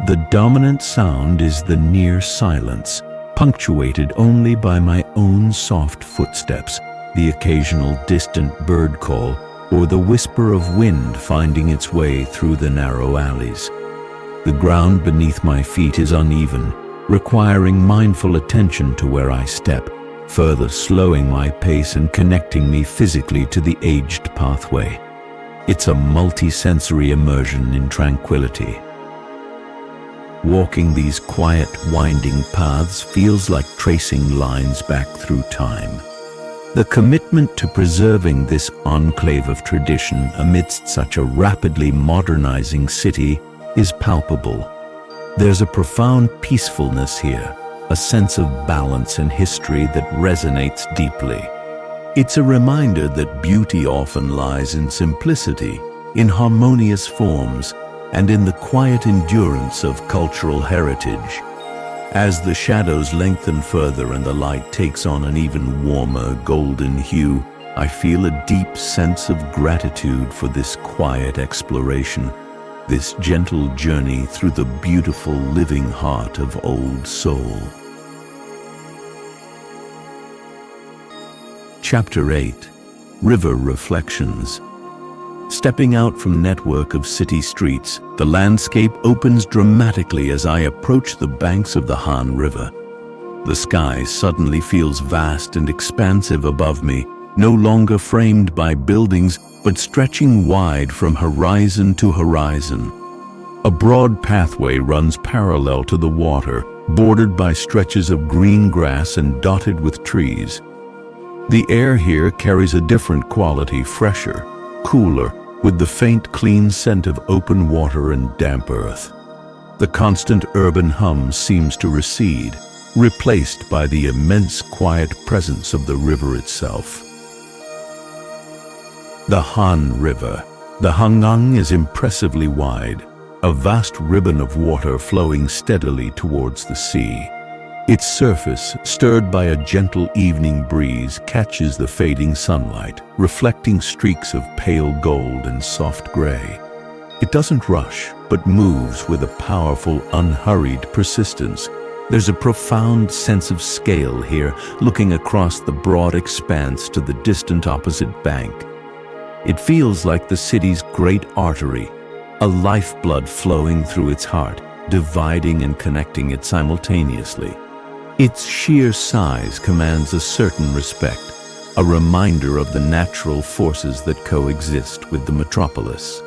The dominant sound is the near silence, punctuated only by my own soft footsteps, the occasional distant bird call, or the whisper of wind finding its way through the narrow alleys. The ground beneath my feet is uneven, requiring mindful attention to where I step, further slowing my pace and connecting me physically to the aged pathway. It's a multi-sensory immersion in tranquility. Walking these quiet, winding paths feels like tracing lines back through time. The commitment to preserving this enclave of tradition amidst such a rapidly modernizing city is palpable. There's a profound peacefulness here, a sense of balance and history that resonates deeply. It's a reminder that beauty often lies in simplicity, in harmonious forms, and in the quiet endurance of cultural heritage. As the shadows lengthen further and the light takes on an even warmer golden hue, I feel a deep sense of gratitude for this quiet exploration, this gentle journey through the beautiful living heart of Old Seoul. Chapter 8. River Reflections. Stepping out from network of city streets, the landscape opens dramatically as I approach the banks of the Han River. The sky suddenly feels vast and expansive above me, no longer framed by buildings, but stretching wide from horizon to horizon. A broad pathway runs parallel to the water, bordered by stretches of green grass and dotted with trees. The air here carries a different quality, fresher, cooler, with the faint, clean scent of open water and damp earth. The constant urban hum seems to recede, replaced by the immense quiet presence of the river itself. The Han River. The Hangang is impressively wide, a vast ribbon of water flowing steadily towards the sea. Its surface, stirred by a gentle evening breeze, catches the fading sunlight, reflecting streaks of pale gold and soft gray. It doesn't rush, but moves with a powerful, unhurried persistence. There's a profound sense of scale here, looking across the broad expanse to the distant opposite bank. It feels like the city's great artery, a lifeblood flowing through its heart, dividing and connecting it simultaneously. Its sheer size commands a certain respect, a reminder of the natural forces that coexist with the metropolis.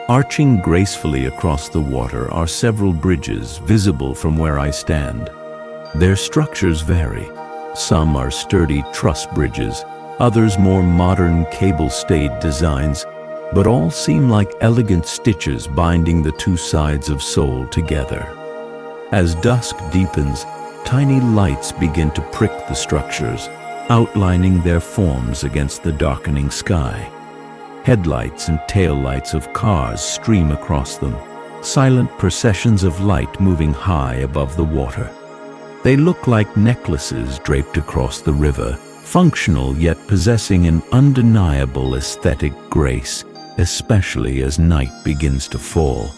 Arching gracefully across the water are several bridges visible from where I stand. Their structures vary. Some are sturdy truss bridges, others more modern cable-stayed designs, but all seem like elegant stitches binding the two sides of Seoul together. As dusk deepens, tiny lights begin to prick the structures, outlining their forms against the darkening sky. Headlights and taillights of cars stream across them, silent processions of light moving high above the water. They look like necklaces draped across the river, functional yet possessing an undeniable aesthetic grace, especially as night begins to fall.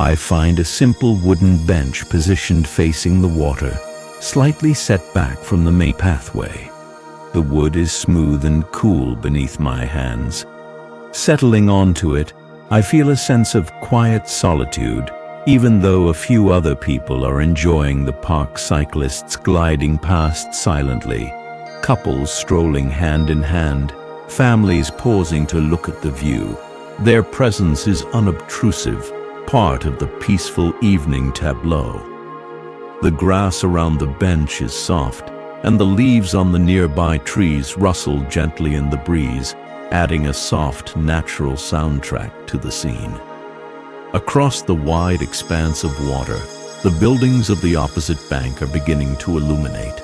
I find a simple wooden bench positioned facing the water, slightly set back from the main pathway. The wood is smooth and cool beneath my hands. Settling onto it, I feel a sense of quiet solitude, even though a few other people are enjoying the park, cyclists gliding past silently, couples strolling hand in hand, families pausing to look at the view. Their presence is unobtrusive, part of the peaceful evening tableau. The grass around the bench is soft, and the leaves on the nearby trees rustle gently in the breeze, adding a soft, natural soundtrack to the scene. Across the wide expanse of water, the buildings of the opposite bank are beginning to illuminate.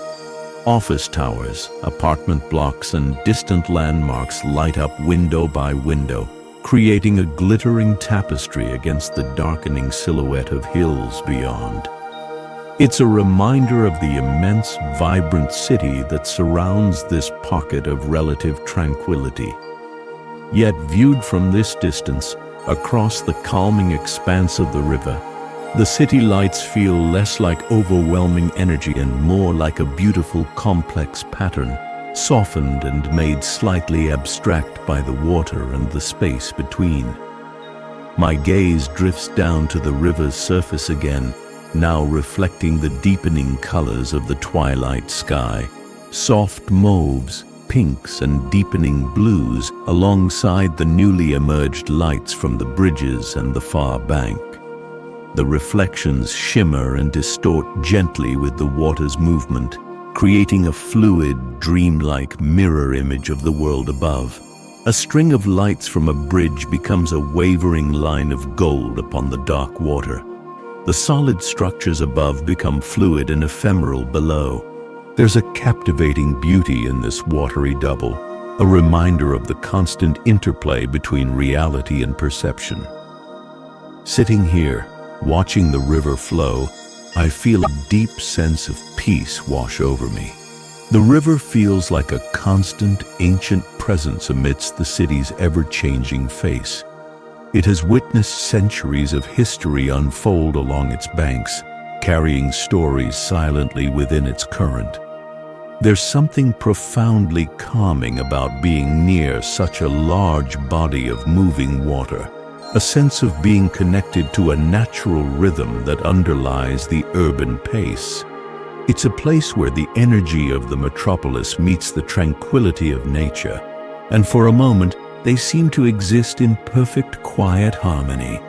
Office towers, apartment blocks, and distant landmarks light up window by window, creating a glittering tapestry against the darkening silhouette of hills beyond. It's a reminder of the immense, vibrant city that surrounds this pocket of relative tranquility. Yet viewed from this distance, across the calming expanse of the river, the city lights feel less like overwhelming energy and more like a beautiful, complex pattern, softened and made slightly abstract by the water and the space between. My gaze drifts down to the river's surface again, now reflecting the deepening colors of the twilight sky, soft mauves, pinks, and deepening blues alongside the newly emerged lights from the bridges and the far bank. The reflections shimmer and distort gently with the water's movement, creating a fluid, dreamlike mirror image of the world above. A string of lights from a bridge becomes a wavering line of gold upon the dark water. The solid structures above become fluid and ephemeral below. There's a captivating beauty in this watery double, a reminder of the constant interplay between reality and perception. Sitting here, watching the river flow, I feel a deep sense of peace wash over me. The river feels like a constant, ancient presence amidst the city's ever-changing face. It has witnessed centuries of history unfold along its banks, carrying stories silently within its current. There's something profoundly calming about being near such a large body of moving water, a sense of being connected to a natural rhythm that underlies the urban pace. It's a place where the energy of the metropolis meets the tranquility of nature, and for a moment, they seem to exist in perfect quiet harmony.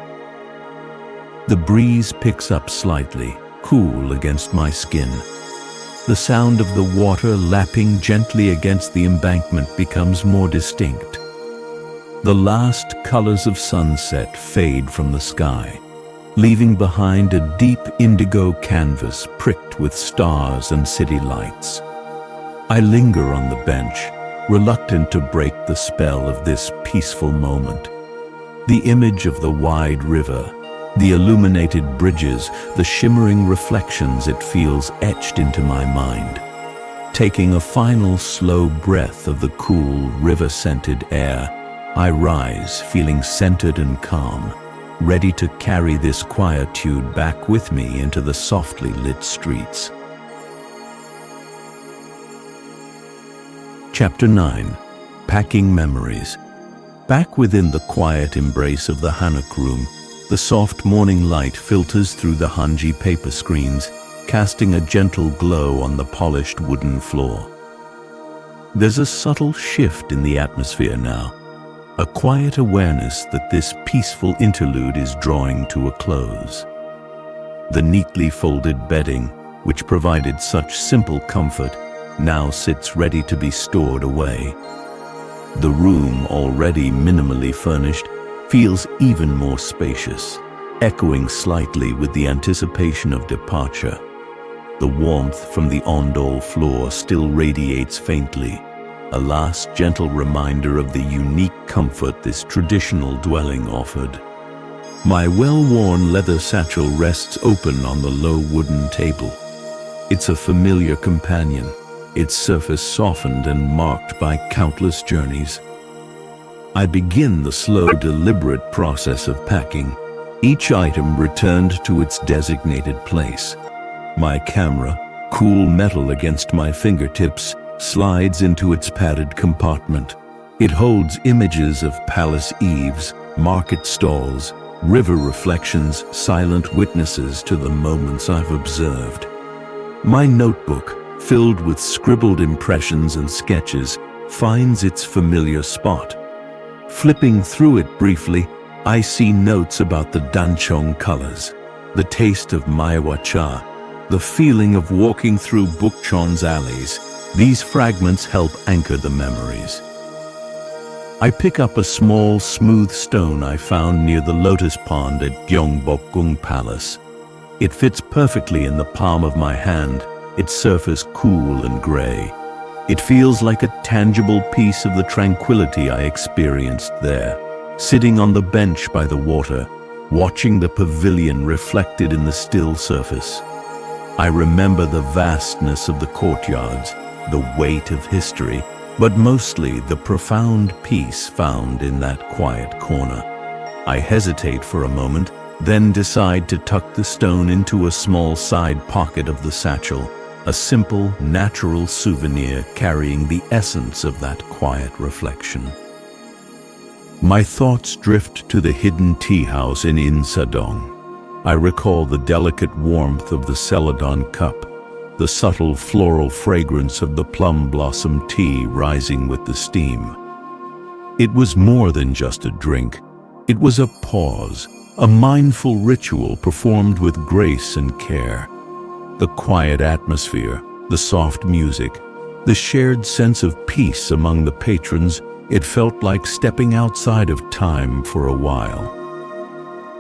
The breeze picks up slightly, cool against my skin. The sound of the water lapping gently against the embankment becomes more distinct. The last colors of sunset fade from the sky, leaving behind a deep indigo canvas pricked with stars and city lights. I linger on the bench, reluctant to break the spell of this peaceful moment. The image of the wide river, the illuminated bridges, the shimmering reflections, it feels etched into my mind. Taking a final slow breath of the cool, river-scented air, I rise, feeling centered and calm, ready to carry this quietude back with me into the softly lit streets. Chapter 9. Packing Memories. Back within the quiet embrace of the Hanok room, the soft morning light filters through the hanji paper screens, casting a gentle glow on the polished wooden floor. There's a subtle shift in the atmosphere now, a quiet awareness that this peaceful interlude is drawing to a close. The neatly folded bedding, which provided such simple comfort, now sits ready to be stored away. The room, already minimally furnished, feels even more spacious, echoing slightly with the anticipation of departure. The warmth from the ondol floor still radiates faintly, a last gentle reminder of the unique comfort this traditional dwelling offered. My well-worn leather satchel rests open on the low wooden table. It's a familiar companion, its surface softened and marked by countless journeys. I begin the slow, deliberate process of packing, each item returned to its designated place. My camera, cool metal against my fingertips, slides into its padded compartment. It holds images of palace eaves, market stalls, river reflections, silent witnesses to the moments I've observed. My notebook, filled with scribbled impressions and sketches, finds its familiar spot. Flipping through it briefly, I see notes about the danchong colors, the taste of maiwa cha, the feeling of walking through Bukchon's alleys. These fragments help anchor the memories. I pick up a small, smooth stone I found near the lotus pond at Gyeongbokgung Palace. It fits perfectly in the palm of my hand, its surface cool and gray. It feels like a tangible piece of the tranquility I experienced there, sitting on the bench by the water, watching the pavilion reflected in the still surface. I remember the vastness of the courtyards, the weight of history, but mostly the profound peace found in that quiet corner. I hesitate for a moment, then decide to tuck the stone into a small side pocket of the satchel, a simple, natural souvenir carrying the essence of that quiet reflection. My thoughts drift to the hidden tea house in Insadong. I recall the delicate warmth of the celadon cup, the subtle floral fragrance of the plum blossom tea rising with the steam. It was more than just a drink. It was a pause, a mindful ritual performed with grace and care. The quiet atmosphere, the soft music, the shared sense of peace among the patrons, it felt like stepping outside of time for a while.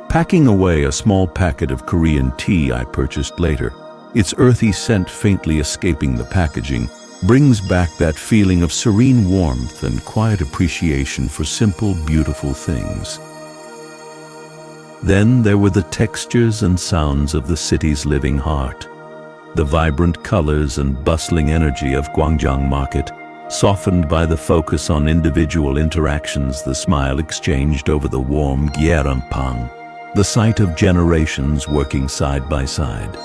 Packing away a small packet of Korean tea I purchased later, its earthy scent faintly escaping the packaging, brings back that feeling of serene warmth and quiet appreciation for simple, beautiful things. Then there were the textures and sounds of the city's living heart. The vibrant colors and bustling energy of Gwangjang Market, softened by the focus on individual interactions, the smile exchanged over the warm Gyeongbokgung, the sight of generations working side by side,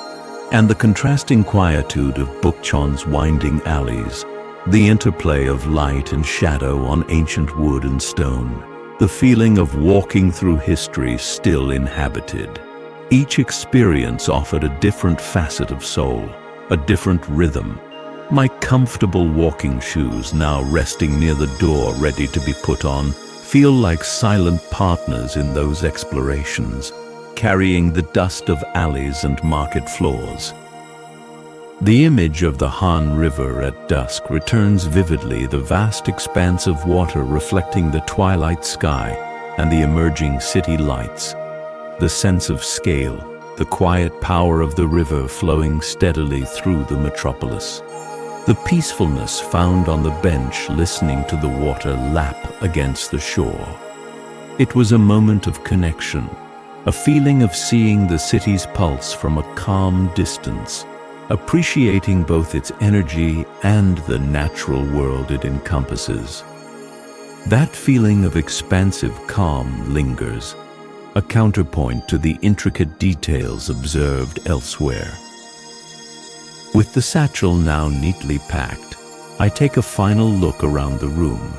and the contrasting quietude of Bukchon's winding alleys, the interplay of light and shadow on ancient wood and stone, the feeling of walking through history still inhabited. Each experience offered a different facet of Seoul, a different rhythm. My comfortable walking shoes, now resting near the door ready to be put on, feel like silent partners in those explorations, carrying the dust of alleys and market floors. The image of the Han River at dusk returns vividly, the vast expanse of water reflecting the twilight sky and the emerging city lights. The sense of scale, the quiet power of the river flowing steadily through the metropolis. The peacefulness found on the bench listening to the water lap against the shore. It was a moment of connection, a feeling of seeing the city's pulse from a calm distance, appreciating both its energy and the natural world it encompasses. That feeling of expansive calm lingers, a counterpoint to the intricate details observed elsewhere. With the satchel now neatly packed, I take a final look around the room.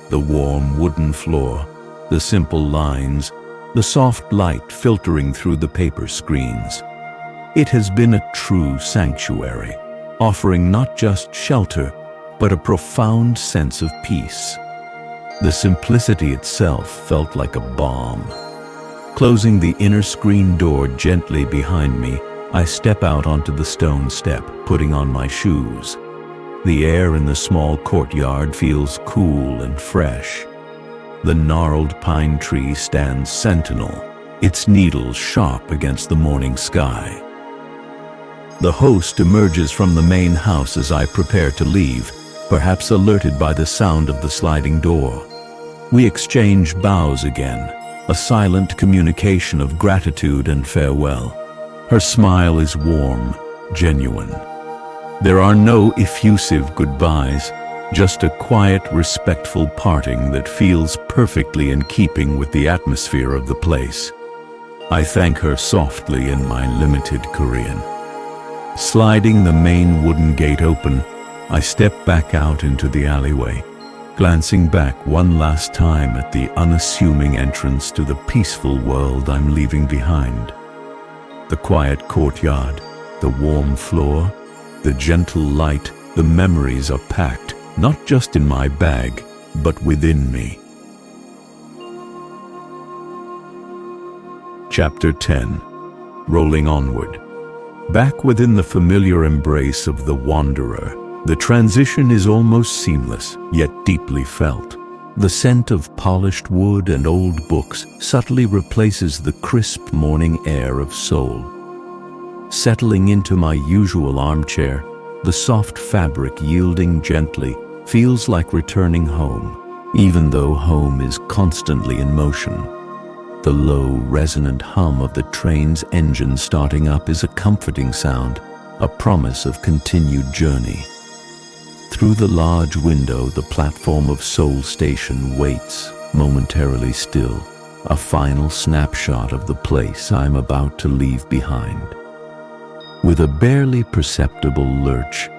The warm wooden floor, the simple lines, the soft light filtering through the paper screens. It has been a true sanctuary, offering not just shelter, but a profound sense of peace. The simplicity itself felt like a balm. Closing the inner screen door gently behind me, I step out onto the stone step, putting on my shoes. The air in the small courtyard feels cool and fresh. The gnarled pine tree stands sentinel, its needles sharp against the morning sky. The host emerges from the main house as I prepare to leave, perhaps alerted by the sound of the sliding door. We exchange bows again, a silent communication of gratitude and farewell. Her smile is warm, genuine. There are no effusive goodbyes, just a quiet, respectful parting that feels perfectly in keeping with the atmosphere of the place. I thank her softly in my limited Korean. Sliding the main wooden gate open, I step back out into the alleyway, glancing back one last time at the unassuming entrance to the peaceful world I'm leaving behind. The quiet courtyard, the warm floor, the gentle light, the memories are packed, not just in my bag, but within me. Chapter 10. Rolling onward. Back within the familiar embrace of the wanderer, the transition is almost seamless, yet deeply felt. The scent of polished wood and old books subtly replaces the crisp morning air of Seoul. Settling into my usual armchair, the soft fabric yielding gently feels like returning home, even though home is constantly in motion. The low, resonant hum of the train's engine starting up is a comforting sound, a promise of continued journey. Through the large window, the platform of Seoul Station waits, momentarily still, a final snapshot of the place I'm about to leave behind. With a barely perceptible lurch,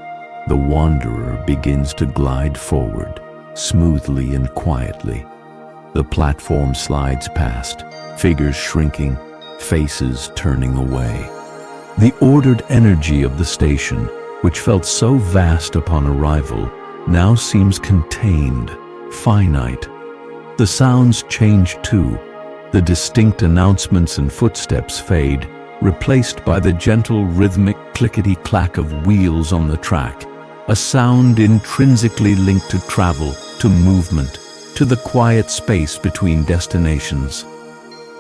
the wanderer begins to glide forward, smoothly and quietly. The platform slides past, figures shrinking, faces turning away. The ordered energy of the station, which felt so vast upon arrival, now seems contained, finite. The sounds change too. The distinct announcements and footsteps fade, replaced by the gentle rhythmic clickety-clack of wheels on the track, a sound intrinsically linked to travel, to movement, to the quiet space between destinations.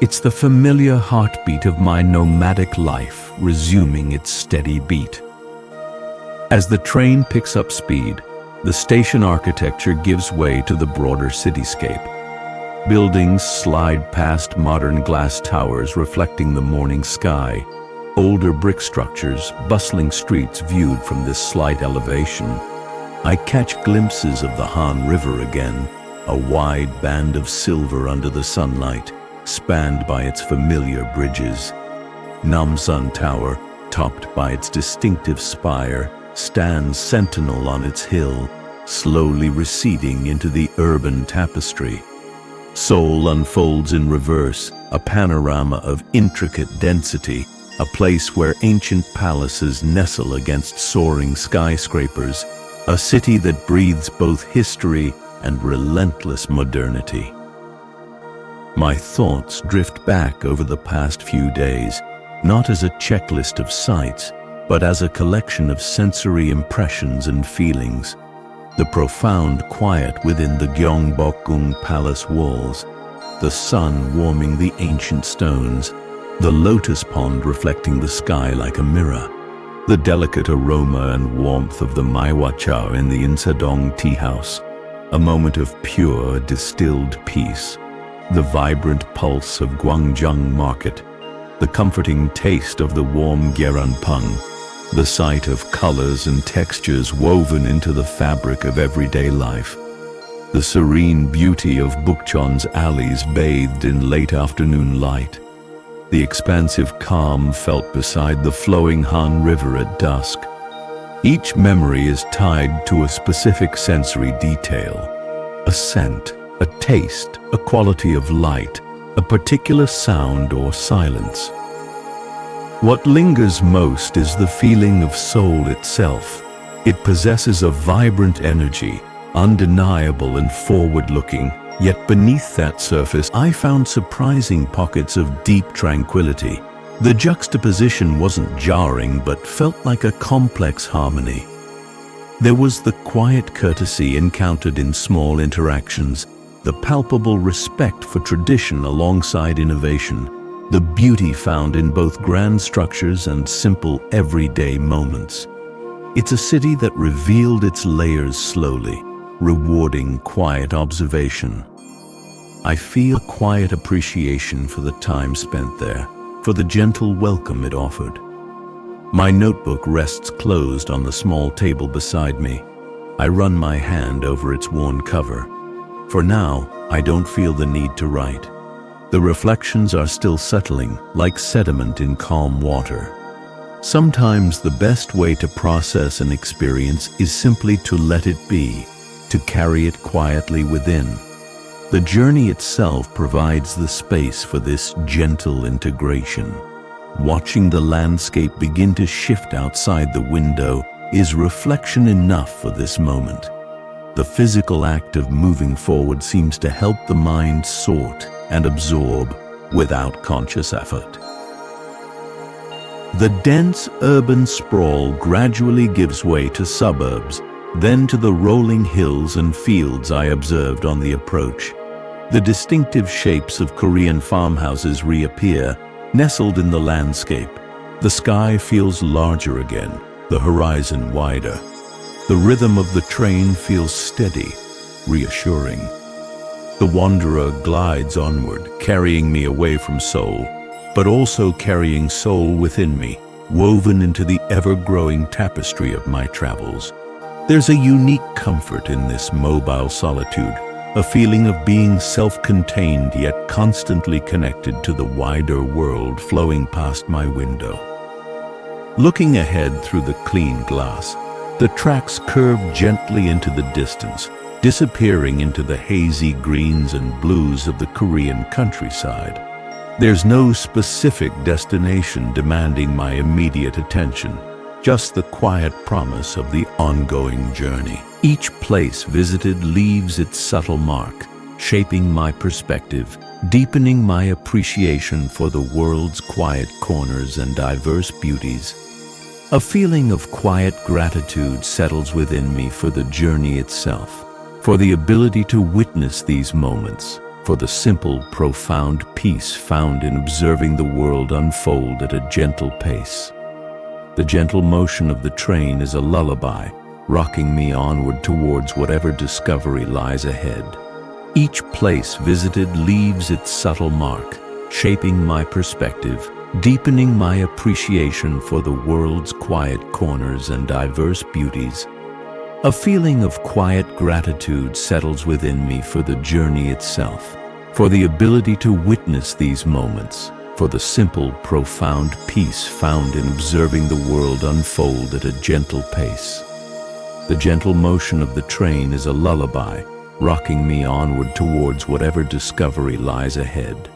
It's the familiar heartbeat of my nomadic life resuming its steady beat. As the train picks up speed, the station architecture gives way to the broader cityscape. Buildings slide past modern glass towers reflecting the morning sky, older brick structures, bustling streets viewed from this slight elevation. I catch glimpses of the Han River again, a wide band of silver under the sunlight, spanned by its familiar bridges. Namsan Tower, topped by its distinctive spire, stands sentinel on its hill, slowly receding into the urban tapestry. Seoul unfolds in reverse, a panorama of intricate density, a place where ancient palaces nestle against soaring skyscrapers, a city that breathes both history and relentless modernity. My thoughts drift back over the past few days, not as a checklist of sights, but as a collection of sensory impressions and feelings. The profound quiet within the Gyeongbokgung Palace walls, the sun warming the ancient stones, the lotus pond reflecting the sky like a mirror, the delicate aroma and warmth of the maiwacha in the Insadong teahouse, a moment of pure, distilled peace, the vibrant pulse of Gwangjang Market, the comforting taste of the warm Gyeongbokgung, the sight of colors and textures woven into the fabric of everyday life, the serene beauty of Bukchon's alleys bathed in late afternoon light, the expansive calm felt beside the flowing Han River at dusk. Each memory is tied to a specific sensory detail, a scent, a taste, a quality of light, a particular sound or silence. What lingers most is the feeling of Seoul itself. It possesses a vibrant energy, undeniable and forward-looking, yet beneath that surface I found surprising pockets of deep tranquility. The juxtaposition wasn't jarring but felt like a complex harmony. There was the quiet courtesy encountered in small interactions, the palpable respect for tradition alongside innovation, the beauty found in both grand structures and simple everyday moments. It's a city that revealed its layers slowly, rewarding quiet observation. I feel quiet appreciation for the time spent there, for the gentle welcome it offered. My notebook rests closed on the small table beside me. I run my hand over its worn cover. For now, I don't feel the need to write. The reflections are still settling, like sediment in calm water. Sometimes the best way to process an experience is simply to let it be, to carry it quietly within. The journey itself provides the space for this gentle integration. Watching the landscape begin to shift outside the window is reflection enough for this moment. The physical act of moving forward seems to help the mind sort and absorb without conscious effort. The dense urban sprawl gradually gives way to suburbs, then to the rolling hills and fields I observed on the approach. The distinctive shapes of Korean farmhouses reappear, nestled in the landscape. The sky feels larger again, the horizon wider. The rhythm of the train feels steady, reassuring. The wanderer glides onward, carrying me away from Seoul, but also carrying Seoul within me, woven into the ever-growing tapestry of my travels. There's a unique comfort in this mobile solitude, a feeling of being self-contained yet constantly connected to the wider world flowing past my window. Looking ahead through the clean glass, the tracks curve gently into the distance, disappearing into the hazy greens and blues of the Korean countryside. There's no specific destination demanding my immediate attention, just the quiet promise of the ongoing journey. Each place visited leaves its subtle mark, shaping my perspective, deepening my appreciation for the world's quiet corners and diverse beauties. A feeling of quiet gratitude settles within me for the journey itself, for the ability to witness these moments, for the simple, profound peace found in observing the world unfold at a gentle pace. The gentle motion of the train is a lullaby, rocking me onward towards whatever discovery lies ahead. Each place visited leaves its subtle mark, shaping my perspective, deepening my appreciation for the world's quiet corners and diverse beauties. A feeling of quiet gratitude settles within me for the journey itself, for the ability to witness these moments, for the simple, profound peace found in observing the world unfold at a gentle pace. The gentle motion of the train is a lullaby, rocking me onward towards whatever discovery lies ahead.